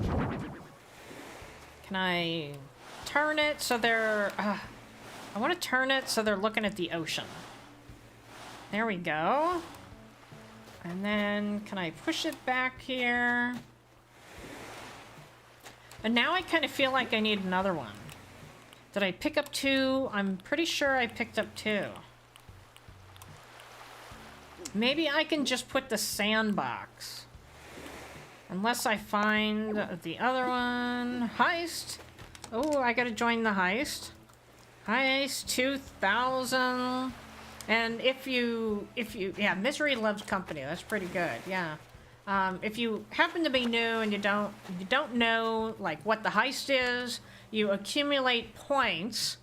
Can I turn it so they're... I want to turn it so they're looking at the ocean. There we go. And then can I push it back here? And now I kind of feel like I need another one. Did I pick up 2? I'm pretty sure I picked up 2. Maybe I can just put the sandbox. Unless I find the other one. Heist. Oh, I gotta join the heist. Heist 2000. And if you, yeah, misery loves company. That's pretty good. Yeah. If you happen to be new and you don't know like what the heist is, you accumulate points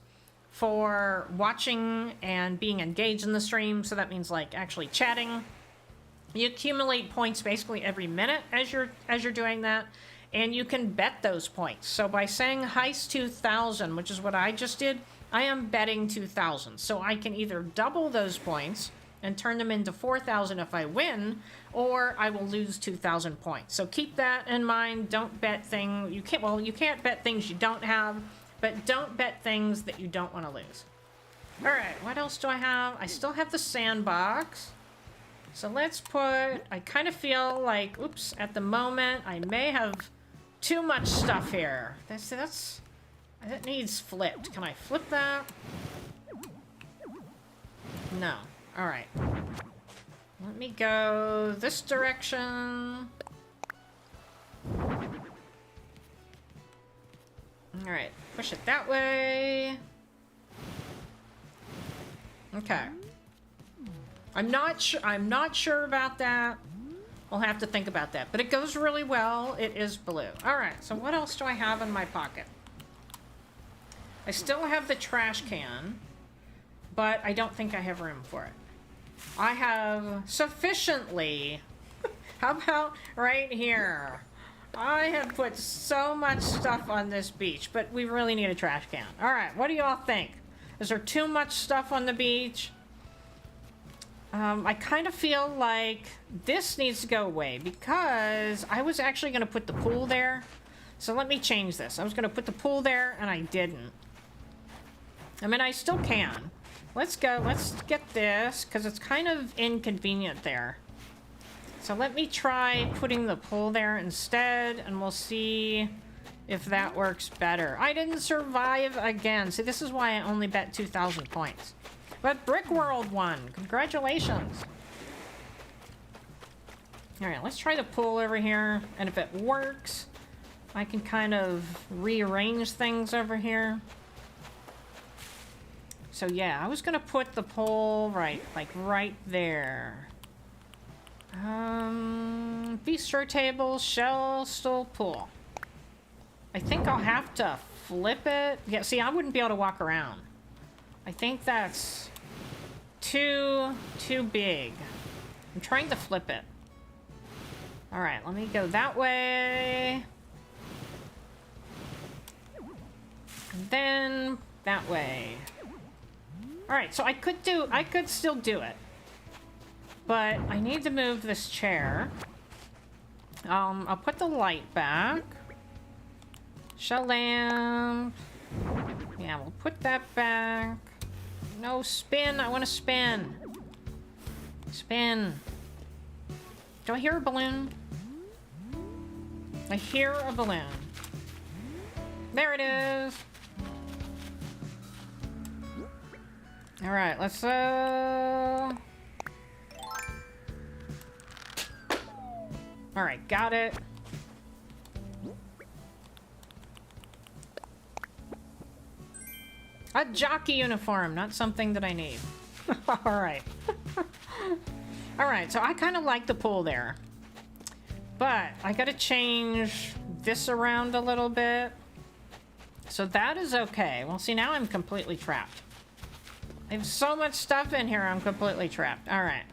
for watching and being engaged in the stream. So that means like actually chatting. You accumulate points basically every minute as you're doing that, and you can bet those points. So by saying heist 2000, which is what I just did, I am betting 2,000. So I can either double those points and turn them into 4,000 if I win, or I will lose 2,000 points. So keep that in mind. Don't bet things you can't. Well, you can't bet things you don't have, but don't bet things that you don't want to lose. All right, what else do I have? I still have the sandbox. So let's put. I kind of feel like, oops, at the moment I may have too much stuff here. That needs flipped. Can I flip that? No. All right. Let me go this direction. All right. Push it that way. Okay. I'm not sure about that. We'll have to think about that. But it goes really well. It is blue. All right. So what else do I have in my pocket? I still have the trash can, but I don't think I have room for it. I have sufficiently. How about right here? I have put so much stuff on this beach, but we really need a trash can. All right, what do you all think? Is there too much stuff on the beach? I kind of feel like this needs to go away because I was actually going to put the pool there. So let me change this. I was going to put the pool there and I didn't. I mean, I still can. Let's go. Let's get this because it's kind of inconvenient there. So let me try putting the pool there instead and we'll see if that works better. I didn't survive again. See, this is why I only bet 2,000 points. But Brick World won. Congratulations. All right, let's try the pool over here. And if it works, I can kind of rearrange things over here. So yeah, I was gonna put the pole right there. Bistro table, shell, stool, pool. I think I'll have to flip it. Yeah, see, I wouldn't be able to walk around. I think that's too big. I'm trying to flip it. All right, let me go that way. And then that way. All right, so I could still do it. But I need to move this chair. I'll put the light back. Shell lamp. Yeah, we'll put that back. No, spin. I want to spin. Spin. Do I hear a balloon? I hear a balloon. There it is. All right, let's all right, got it. A jockey uniform, not something that I need. All right. All right, so I kind of like the pool there. But I got to change this around a little bit. So that is okay. Well, see, now I'm completely trapped. I have so much stuff in here, I'm completely trapped. Alright.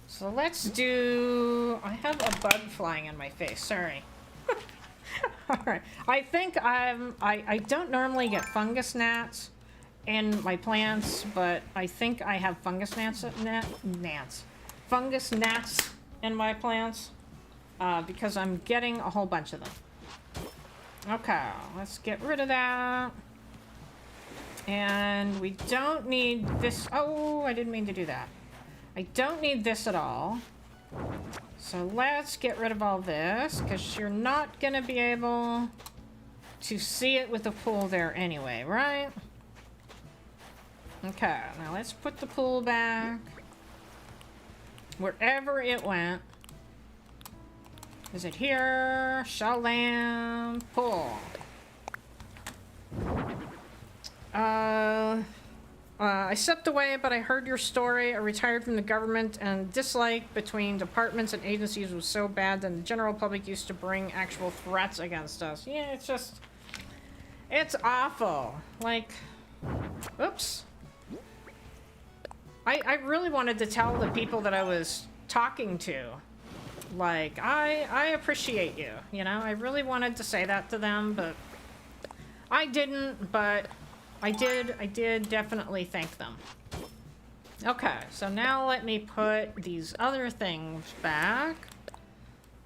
So let's do... I have a bug flying in my face, sorry. Alright. I think I don't normally get fungus gnats in my plants, but I think I have fungus gnats in my plants because I'm getting a whole bunch of them. Okay, let's get rid of that. And we don't need this. Oh, I didn't mean to do that. I don't need this at all. So let's get rid of all this, because you're not going to be able to see it with the pool there anyway, right? Okay, now let's put the pool back wherever it went. Is it here? Shell lamp, pool. I stepped away, but I heard your story. I retired from the government, and dislike between departments and agencies was so bad that the general public used to bring actual threats against us. Yeah, it's just... it's awful. Like... oops. I really wanted to tell the people that I was talking to, like, I appreciate you, you know? I really wanted to say that to them, but I didn't, but I did definitely thank them. Okay, so now let me put these other things back.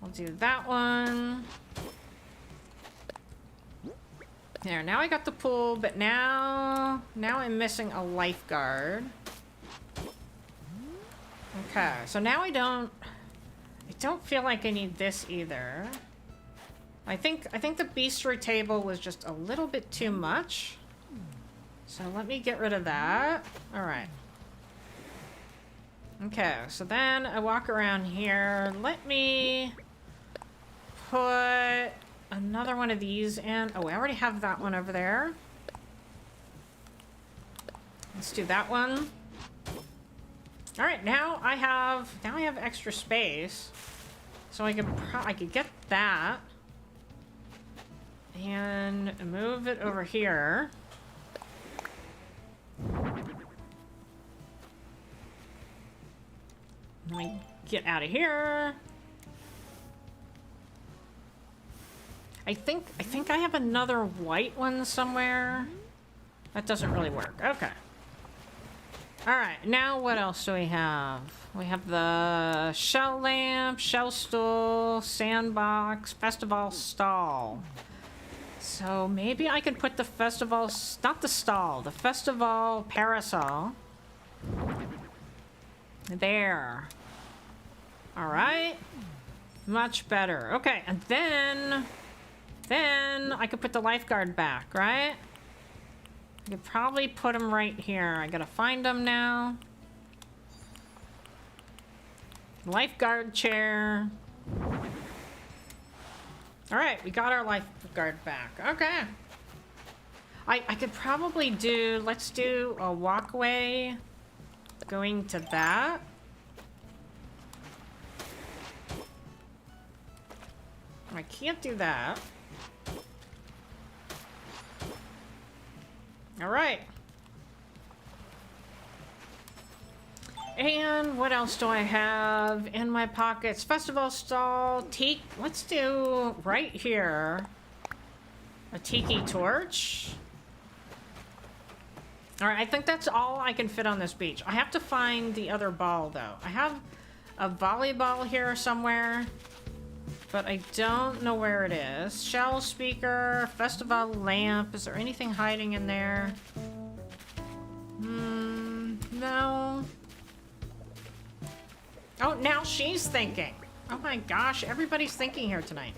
I'll do that one. There, now I got the pool, but now I'm missing a lifeguard. Okay, so now I don't feel like I need this either. I think the bistro table was just a little bit too much. So let me get rid of that. All right. Okay, so then I walk around here. Let me put another one of these in. Oh, I already have that one over there. Let's do that one. All right, now I have extra space, so I could get that and move it over here. Let me get out of here. I think I have another white one somewhere. That doesn't really work. Okay. Alright, now what else do we have? We have the shell lamp, shell stool, sandbox, festival stall. So maybe I could put the festival, not the stall, the festival parasol. There. Alright. Much better. Okay, and then I could put the lifeguard back, right? I could probably put him right here. I gotta find him now. Lifeguard chair. Alright, we got our lifeguard back. Okay. I could probably do... let's do a walkway going to that. I can't do that. All right. And what else do I have in my pockets? Festival stall, teak. Let's do right here a tiki torch. All right, I think that's all I can fit on this beach. I have to find the other ball, though. I have a volleyball here somewhere, but I don't know where it is. Shell speaker, festival lamp. Is there anything hiding in there? No. Oh, now she's thinking. Oh my gosh, everybody's thinking here tonight.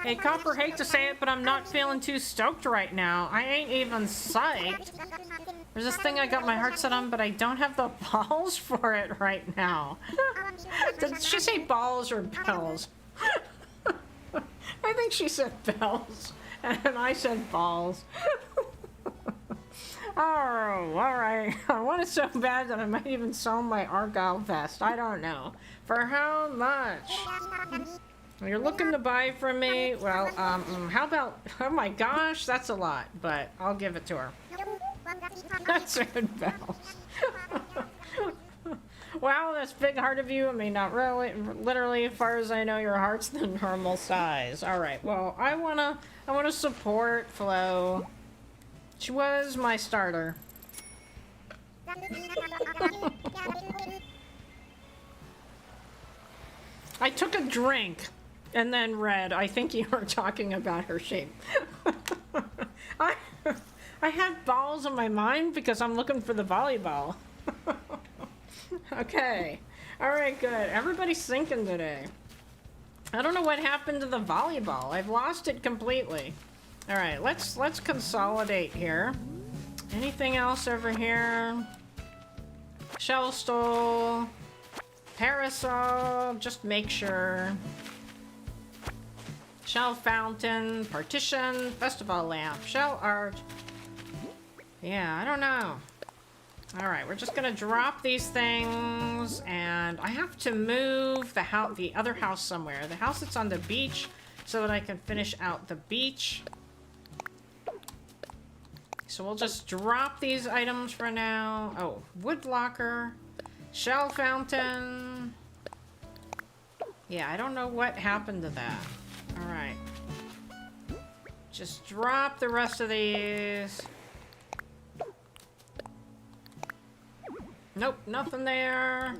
Hey, Copper, hate to say it, but I'm not feeling too stoked right now. I ain't even psyched. There's this thing I got my heart set on, but I don't have the balls for it right now. Did she say balls or bells? I think she said bells, and I said balls. Oh, alright. I want it so bad that I might even sell my Argyle vest. I don't know. For how much? You're looking to buy from me? Well, how about... oh my gosh, that's a lot, but I'll give it to her. That's red bells. Wow, that's big heart of you. I mean, not really. Literally, as far as I know, your heart's the normal size. All right. Well, I wanna support Flo. She was my starter. I took a drink and then read. I think you were talking about her shape. I had balls in my mind because I'm looking for the volleyball. Okay. All right, good. Everybody's thinking today. I don't know what happened to the volleyball. I've lost it completely. All right, let's consolidate here. Anything else over here? Shell stole. Parasol, just make sure. Shell fountain, partition, festival lamp, shell arch. Yeah, I don't know. All right, we're just gonna drop these things, and I have to move the other house somewhere. The house that's on the beach, so that I can finish out the beach. So we'll just drop these items for now. Oh, wood locker, shell fountain. Yeah, I don't know what happened to that. All right. Just drop the rest of these. Nope, nothing there.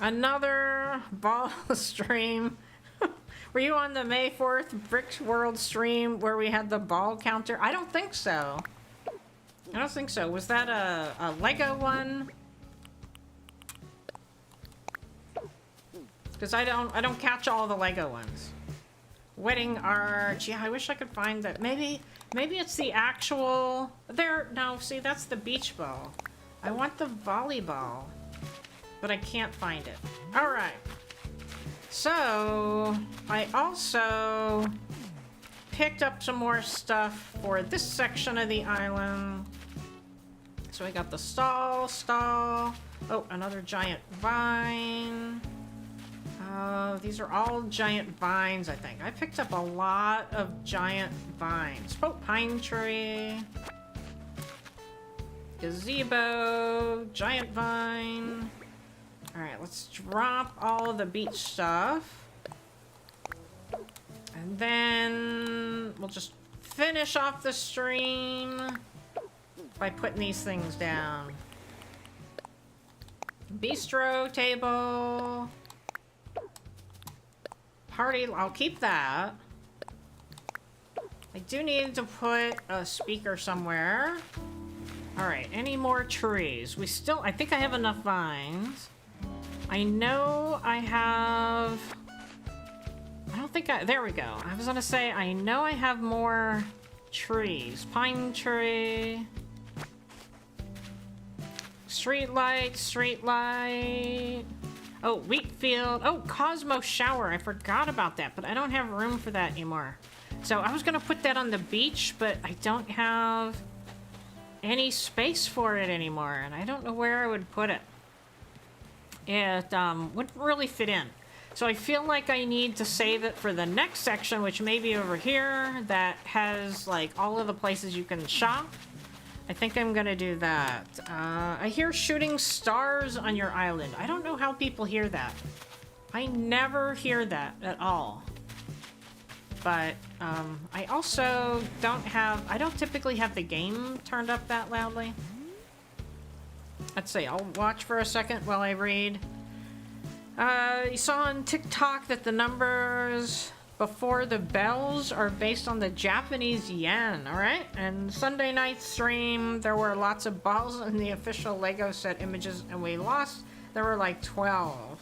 Another ball stream. Were you on the May 4th Bricks World stream where we had the ball counter? I don't think so. I don't think so. Was that a Lego one? Because I don't catch all the Lego ones. Wedding arch. Yeah, I wish I could find that. Maybe it's the actual... There, no, see, that's the beach ball. I want the volleyball, but I can't find it. All right. So, I also picked up some more stuff for this section of the island. So I got the stall. Oh, another giant vine. These are all giant vines, I think. I picked up a lot of giant vines. Oh, pine tree. Gazebo. Giant vine. Alright, let's drop all of the beach stuff. And then we'll just finish off the stream by putting these things down. Bistro table. Party, I'll keep that. I do need to put a speaker somewhere. Alright, any more trees? I think I have enough vines. I know I have... there we go. I was gonna say, I know I have more trees. Pine tree. Street light. Oh, wheat field. Oh, Cosmo shower. I forgot about that, but I don't have room for that anymore. So I was gonna put that on the beach, but I don't have any space for it anymore, and I don't know where I would put it. It wouldn't really fit in. So I feel like I need to save it for the next section, which may be over here, that has like all of the places you can shop. I think I'm gonna do that. I hear shooting stars on your island. I don't know how people hear that. I never hear that at all. But I also I don't typically have the game turned up that loudly. Let's see, I'll watch for a second while I read. You saw on TikTok that the numbers before the bells are based on the Japanese yen, alright? And Sunday night stream, there were lots of balls in the official Lego set images, and we lost. There were like 12.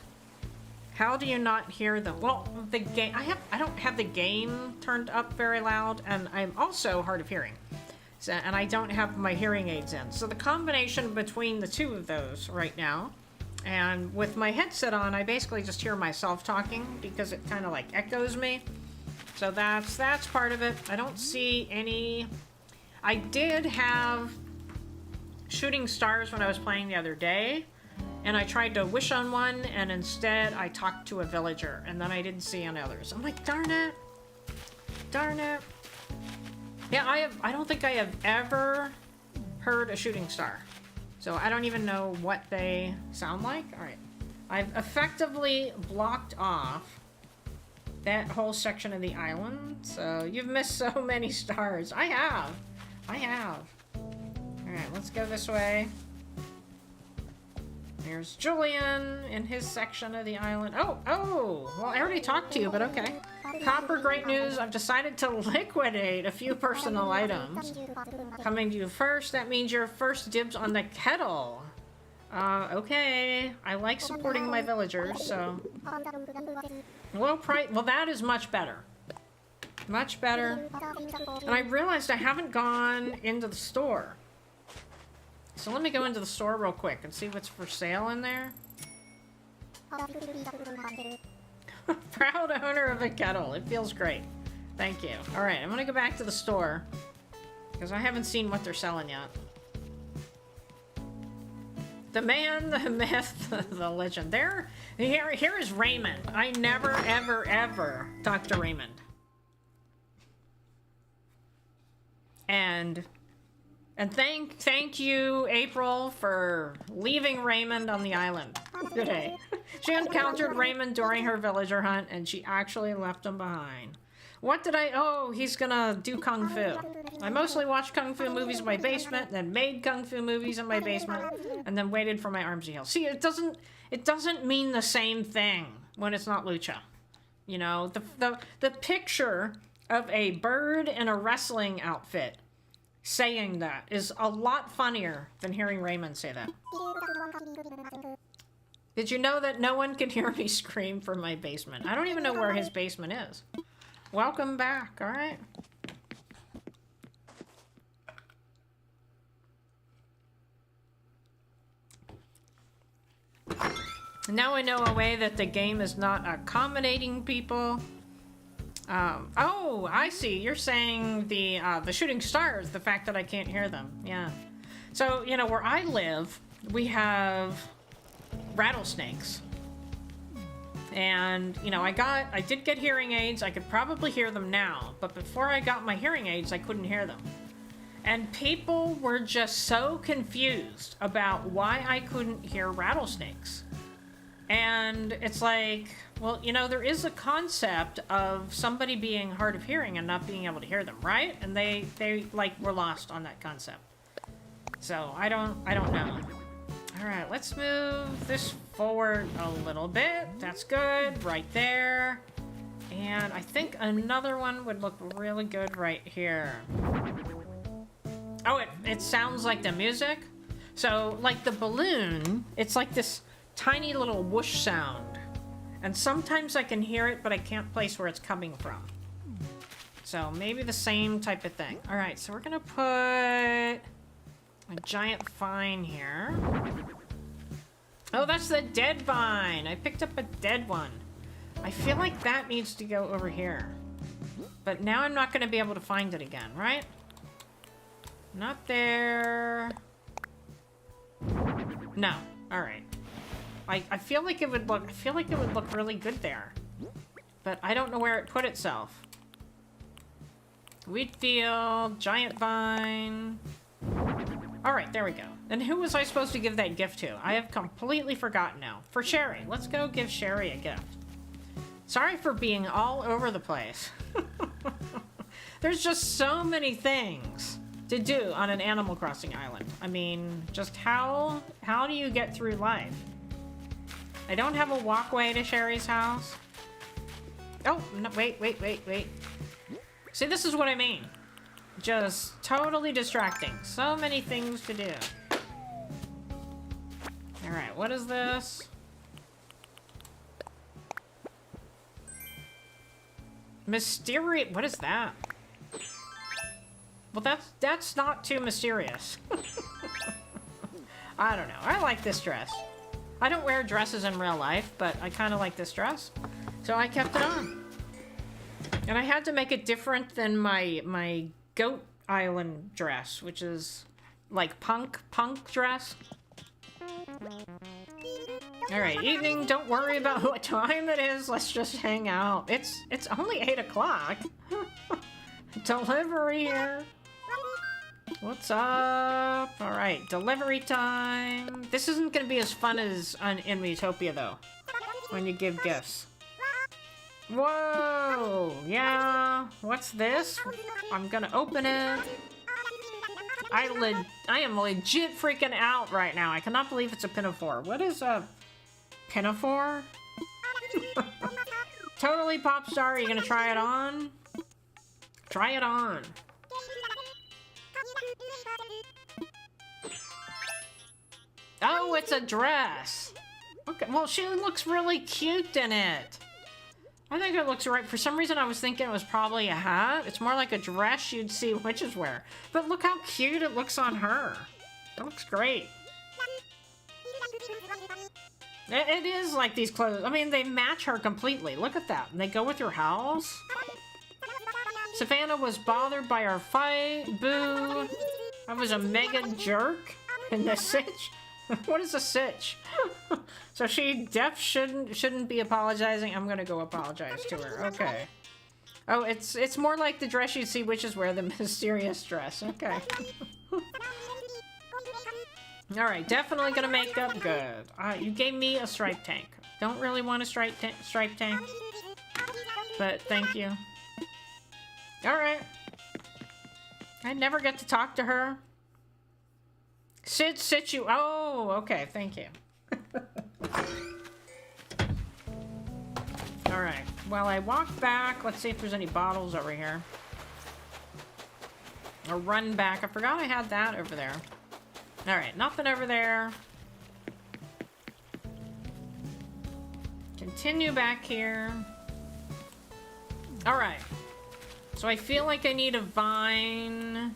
How do you not hear them? Well, the game, I don't have the game turned up very loud, and I'm also hard of hearing. So, and I don't have my hearing aids in. So the combination between the two of those right now, and with my headset on, I basically just hear myself talking because it kind of like echoes me. So that's part of it. I don't see any... I did have shooting stars when I was playing the other day, and I tried to wish on one, and instead I talked to a villager, and then I didn't see any others. I'm like, darn it. Darn it. Yeah, I don't think I have ever heard a shooting star. So I don't even know what they sound like. All right. I've effectively blocked off that whole section of the island. So you've missed so many stars. I have. I have. All right, let's go this way. Here's Julian in his section of the island. Oh, well, I already talked to you, but okay. Copper, great news. I've decided to liquidate a few personal items. Coming to you first, that means your first dibs on the kettle. Okay. I like supporting my villagers, so... Well, that is much better. Much better. And I realized I haven't gone into the store. So let me go into the store real quick and see what's for sale in there. Proud owner of a kettle. It feels great. Thank you. Alright, I'm gonna go back to the store. Because I haven't seen what they're selling yet. The man, the myth, the legend. Here is Raymond. I never, ever, ever talked to Raymond. And thank you, April, for leaving Raymond on the island. Good day. She encountered Raymond during her villager hunt, and she actually left him behind. What did oh, he's gonna do Kung Fu. I mostly watched Kung Fu movies in my basement, then made Kung Fu movies in my basement, and then waited for my arms to heal. See, it doesn't mean the same thing when it's not lucha. You know, the picture of a bird in a wrestling outfit saying that is a lot funnier than hearing Raymond say that. Did you know that no one can hear me scream from my basement? I don't even know where his basement is. Welcome back, alright? Now I know a way that the game is not accommodating people. Oh, I see. You're saying the shooting stars, the fact that I can't hear them. Yeah. So, you know, where I live, we have rattlesnakes. And, you know, I did get hearing aids. I could probably hear them now. But before I got my hearing aids, I couldn't hear them. And people were just so confused about why I couldn't hear rattlesnakes. And it's like, well, you know, there is a concept of somebody being hard of hearing and not being able to hear them, right? And they like were lost on that concept. So I don't know. All right, let's move this forward a little bit. That's good, right there. And I think another one would look really good right here. Oh, it sounds like the music. So like the balloon, it's like this tiny little whoosh sound. And sometimes I can hear it, but I can't place where it's coming from. So maybe the same type of thing. All right, so we're gonna put a giant vine here. Oh, that's the dead vine. I picked up a dead one. I feel like that needs to go over here. But now I'm not gonna be able to find it again, right? Not there. No. All right. I feel like it would look really good there. But I don't know where it put itself. Wheat field, giant vine. All right, there we go. And who was I supposed to give that gift to? I have completely forgotten now. For Sherry. Let's go give Sherry a gift. Sorry for being all over the place. There's just so many things to do on an Animal Crossing island. I mean, just how do you get through life? I don't have a walkway to Sherry's house. Oh, no, wait. See, this is what I mean. Just totally distracting. So many things to do. Alright, what is this? Mysterious. What is that? Well, that's not too mysterious. I don't know. I like this dress. I don't wear dresses in real life, but I kind of like this dress. So I kept it on. And I had to make it different than my Goat Island dress, which is like punk dress. Alright, evening. Don't worry about what time it is. Let's just hang out. It's only 8 o'clock. Delivery here. What's up? Alright, delivery time. This isn't gonna be as fun as in Utopia, though, when you give gifts. Whoa! Yeah, what's this? I'm gonna open it. I am legit freaking out right now. I cannot believe it's a pinafore. What is a pinafore? Totally pop star. Are you gonna try it on? Try it on. Oh, it's a dress. Okay, well, she looks really cute in it. I think it looks right. For some reason, I was thinking it was probably a hat. It's more like a dress you'd see witches wear. But look how cute it looks on her. It looks great. It is like these clothes. I mean, they match her completely. Look at that. And they go with your house. Savannah was bothered by our fight. Boo. I was a mega jerk in the sitch. What is a sitch? So she shouldn't be apologizing. I'm gonna go apologize to her. Okay. Oh, it's more like the dress you'd see witches wear, the mysterious dress. Okay. Alright, definitely gonna make up good. You gave me a stripe tank. Don't really want a stripe tank. But thank you. Alright. I never get to talk to her. Sit you. Oh, okay, thank you. Alright, while I walk back, let's see if there's any bottles over here. Or run back. I forgot I had that over there. Alright, nothing over there. Continue back here. Alright. So I feel like I need a vine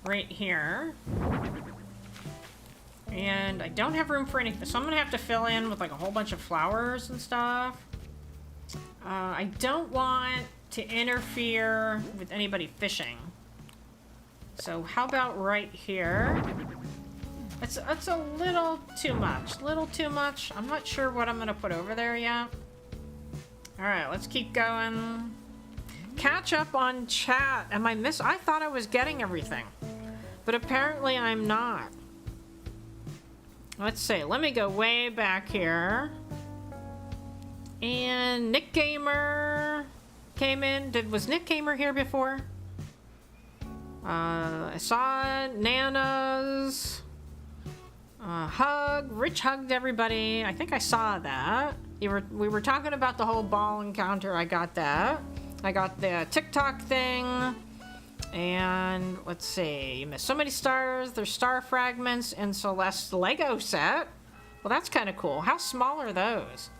right here. And I don't have room for anything, so I'm gonna have to fill in with like a whole bunch of flowers and stuff. I don't want to interfere with anybody fishing. So how about right here? It's a little too much. Little too much. I'm not sure what I'm gonna put over there yet. Alright, let's keep going. Catch up on chat. Am I I thought I was getting everything. But apparently I'm not. Let's see. Let me go way back here. And Nick Gamer came in. Was Nick Gamer here before? I saw Nana's. Hug. Rich hugged everybody. I think I saw that. We were talking about the whole ball encounter. I got that. I got the TikTok thing. And let's see. You missed so many stars. There's star fragments in Celeste's Lego set. Well, that's kind of cool. How small are those?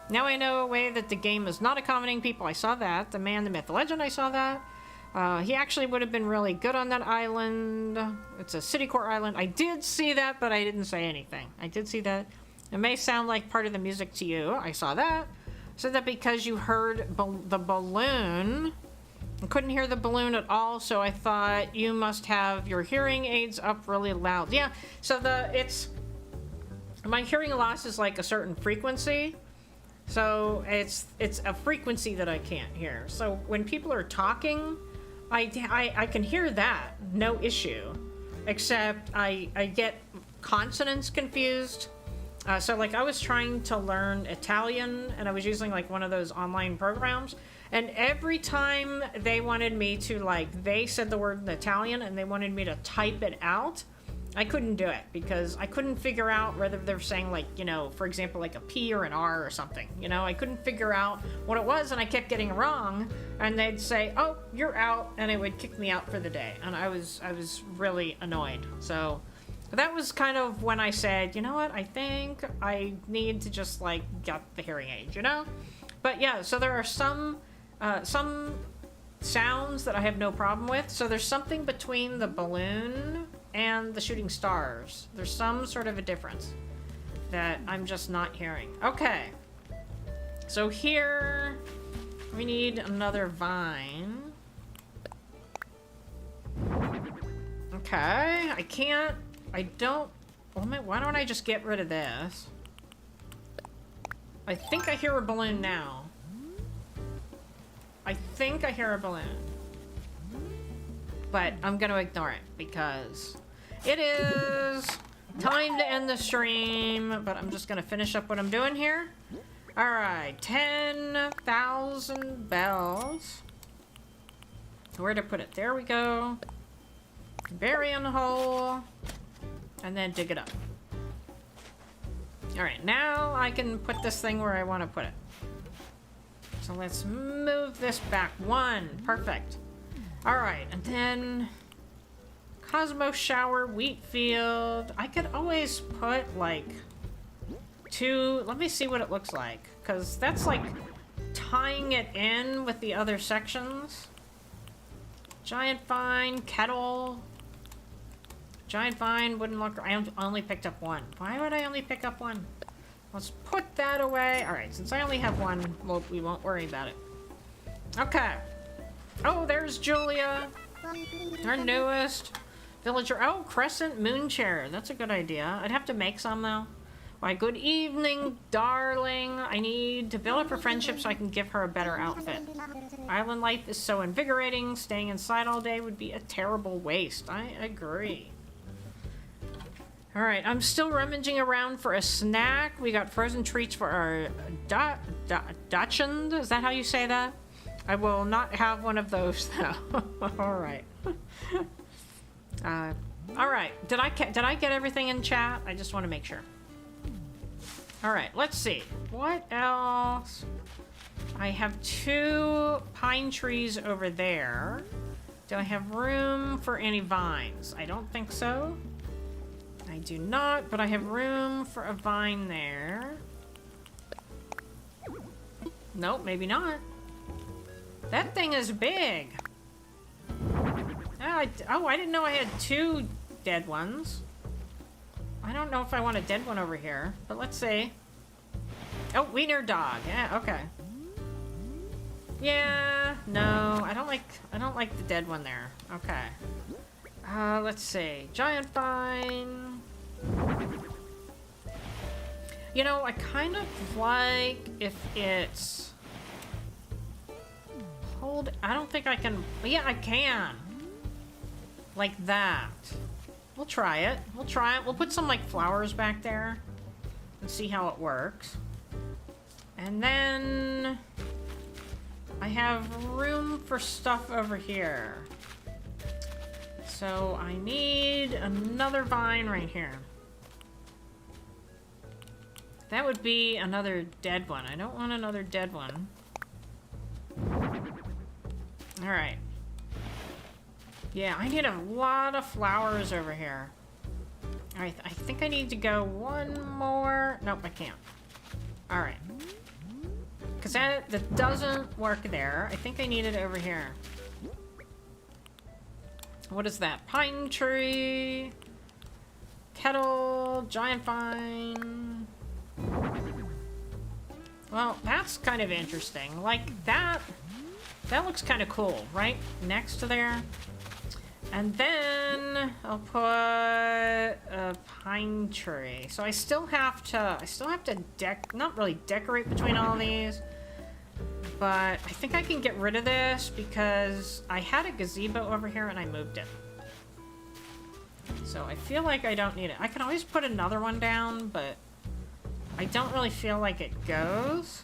Now I know a way that the game is not accommodating people. I saw that. The man, the myth, the legend. I saw that. He actually would have been really good on that island. It's a city core island. I did see that, but I didn't say anything. I did see that. It may sound like part of the music to you. I saw that. Said that because you heard the balloon. I couldn't hear the balloon at all, so I thought you must have your hearing aids up really loud. Yeah, so my hearing loss is like a certain frequency. So it's a frequency that I can't hear. So when people are talking, I can hear that, no issue. Except I get consonants confused. So like I was trying to learn Italian and I was using like one of those online programs. And every time they wanted me to they said the word in Italian and they wanted me to type it out, I couldn't do it because I couldn't figure out whether they're saying for example, like a P or an R or something. I couldn't figure out what it was and I kept getting it wrong. And they'd say, oh, you're out. And it would kick me out for the day. And I was really annoyed. So that was kind of when I said, you know what, I think I need to just get the hearing aid, But yeah, so there are some sounds that I have no problem with. So there's something between the balloon and the shooting stars. There's some sort of a difference that I'm just not hearing. Okay. So here we need another vine. Okay. Why don't I just get rid of this? I think I hear a balloon now. I think I hear a balloon. but I'm gonna ignore it because it is time to end the stream, but I'm just gonna finish up what I'm doing here. All right, 10,000 bells. Where to put it? There we go. Bury in the hole, and then dig it up. All right, now I can put this thing where I want to put it. So let's move this back one. Perfect. All right, and then Cosmos Shower, wheat field. I could always put like two. Let me see what it looks like, because that's like tying it in with the other sections. Giant vine, kettle. Giant vine, wooden lurker. I only picked up one. Why would I only pick up one? Let's put that away. All right, since I only have one, well, we won't worry about it. Okay. Oh, there's Julia. Our newest villager. Oh, Crescent Moon Chair. That's a good idea. I'd have to make some, though. Why, good evening, darling. I need to build up her friendship so I can give her a better outfit. Island life is so invigorating. Staying inside all day would be a terrible waste. I agree. All right, I'm still rummaging around for a snack. We got frozen treats for our Dachshund. Is that how you say that? I will not have one of those, though. All right. All right. Did I get everything in chat? I just want to make sure. All right, let's see. What else? I have 2 pine trees over there. Do I have room for any vines? I don't think so. I do not, but I have room for a vine there. Nope, maybe not. That thing is big. Oh, I didn't know I had 2 dead ones. I don't know if I want a dead one over here, but let's see. Oh, wiener dog. Yeah, okay. Yeah, no, I don't like the dead one there. Okay. Let's see. Giant vine. You know, I kind of like if it's... I don't think I can... Yeah, I can. Like that. We'll try it. We'll try it. We'll put some, like, flowers back there and see how it works. And then... I have room for stuff over here. So I need another vine right here. That would be another dead one. I don't want another dead one. All right. Yeah, I need a lot of flowers over here. All right, I think I need to go one more. Nope, I can't. All right. Because that doesn't work there. I think I need it over here. What is that? Pine tree, kettle, giant vine. Well, that's kind of interesting. Like that looks kind of cool, right? Next to there. And then I'll put a pine tree. So I still have to not really decorate between all these. But I think I can get rid of this because I had a gazebo over here and I moved it. So I feel like I don't need it. I can always put another one down, but I don't really feel like it goes.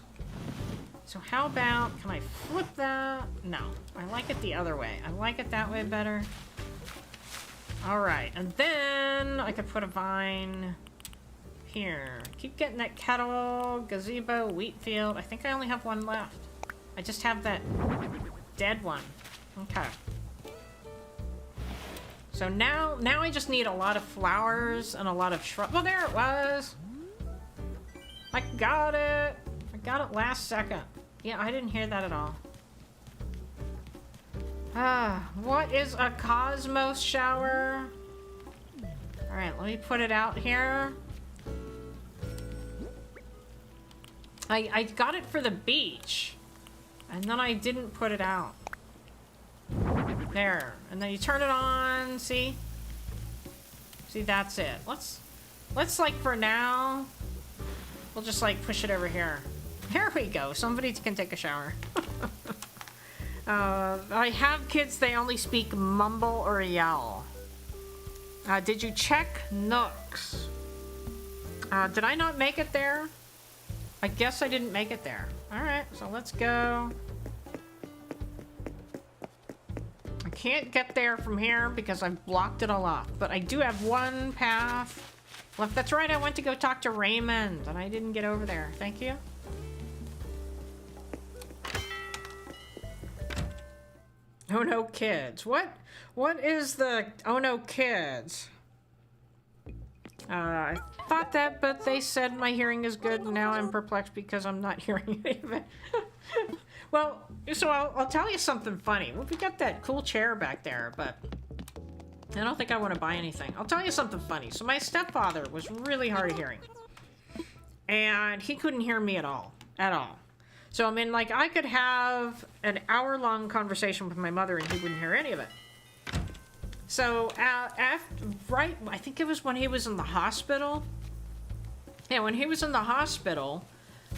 So how about, can I flip that? No, I like it the other way. I like it that way better. All right, and then I could put a vine here. Keep getting that kettle, gazebo, wheat field. I think I only have one left. I just have that dead one. Okay. So now I just need a lot of flowers and a lot of shrubs. Oh, there it was. I got it. I got it last second. Yeah, I didn't hear that at all. What is a Cosmos Shower? All right, let me put it out here. I got it for the beach. And then I didn't put it out. There. And then you turn it on, see? See, that's it. Let's like, for now, we'll just, like, push it over here. There we go. Somebody can take a shower. I have kids, they only speak mumble or yell. Did you check Nooks? Did I not make it there? I guess I didn't make it there. Alright, so let's go. I can't get there from here because I've blocked it all off. But I do have one path left. That's right, I went to go talk to Raymond and I didn't get over there. Thank you. Oh no, kids. What is the oh no, kids? I thought that, but they said my hearing is good, and now I'm perplexed because I'm not hearing any of it. Well, so I'll tell you something funny. Well, we got that cool chair back there, but I don't think I want to buy anything. I'll tell you something funny. So my stepfather was really hard of hearing, and he couldn't hear me at all. So, I mean, like, I could have an hour-long conversation with my mother and he wouldn't hear any of it. So, I think it was when he was in the hospital. Yeah, when he was in the hospital,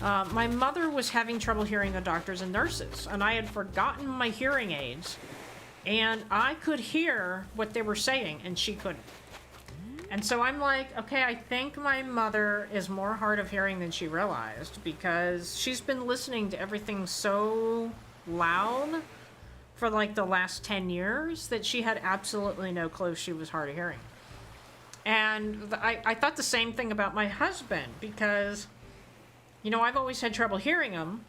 my mother was having trouble hearing the doctors and nurses, and I had forgotten my hearing aids, and I could hear what they were saying, and she couldn't. And so I'm like, okay, I think my mother is more hard of hearing than she realized, because she's been listening to everything so loud for like the last 10 years that she had absolutely no clue she was hard of hearing. And I thought the same thing about my husband, because, you know, I've always had trouble hearing him,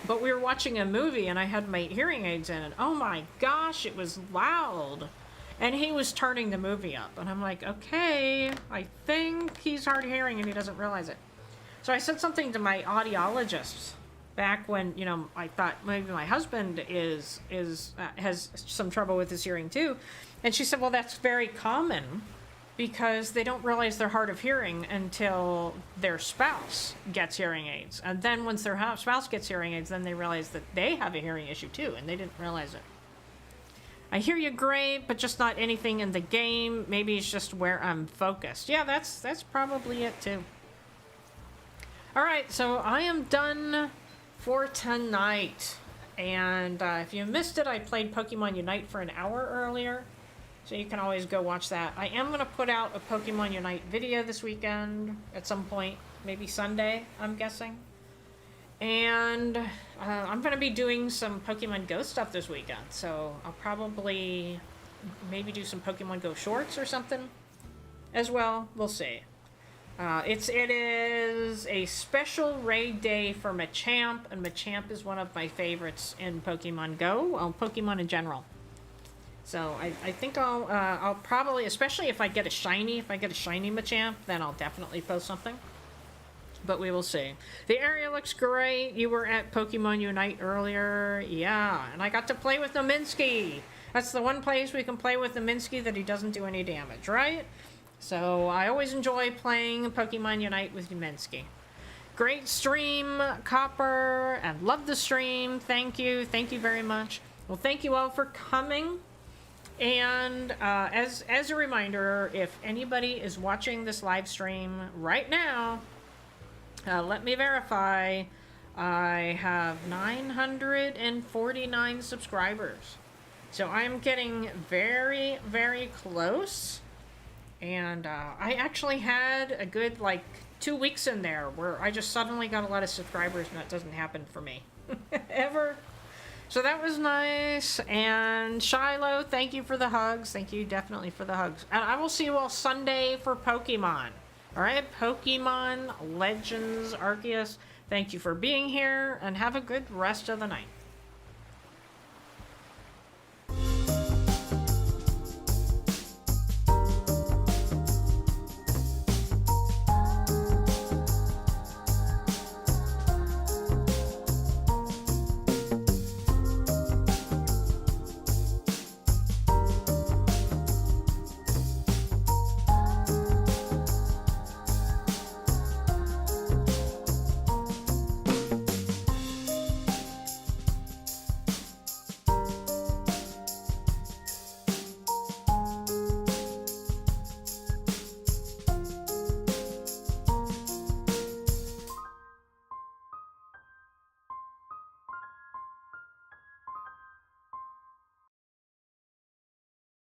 but we were watching a movie and I had my hearing aids in, and oh my gosh, it was loud. And he was turning the movie up, and I'm like, okay, I think he's hard of hearing and he doesn't realize it. So I said something to my audiologist back when, you know, I thought maybe my husband has some trouble with his hearing too. And she said, well, that's very common because they don't realize they're hard of hearing until their spouse gets hearing aids. And then once their spouse gets hearing aids, then they realize that they have a hearing issue too, and they didn't realize it. I hear you great, but just not anything in the game. Maybe it's just where I'm focused. Yeah, that's probably it too. All right, so I am done for tonight. And if you missed it, I played Pokemon Unite for an hour earlier. So you can always go watch that. I am going to put out a Pokemon Unite video this weekend at some point. Maybe Sunday, I'm guessing. And I'm going to be doing some Pokemon Go stuff this weekend. So I'll probably maybe do some Pokemon Go shorts or something as well. We'll see. It is a special raid day for Machamp, and Machamp is one of my favorites in Pokemon Go, well, Pokemon in general. So I think I'll probably, especially if I get a shiny Machamp, then I'll definitely post something. But we will see. The area looks great. You were at Pokemon Unite earlier. Yeah, and I got to play with Nominski. That's the one place we can play with Nominski that he doesn't do any damage, right? So I always enjoy playing Pokemon Unite with Nominski. Great stream, Copper, and love the stream. Thank you. Thank you very much. Well, thank you all for coming. And as a reminder, if anybody is watching this live stream right now, let me verify. I have 949 subscribers. So I'm getting very, very close. And I actually had a good, 2 weeks in there where I just suddenly got a lot of subscribers, and that doesn't happen for me. Ever. So that was nice. And Shiloh, thank you for the hugs. Thank you definitely for the hugs. And I will see you all Sunday for Pokemon. Alright, Pokemon Legends Arceus, thank you for being here, and have a good rest of the night.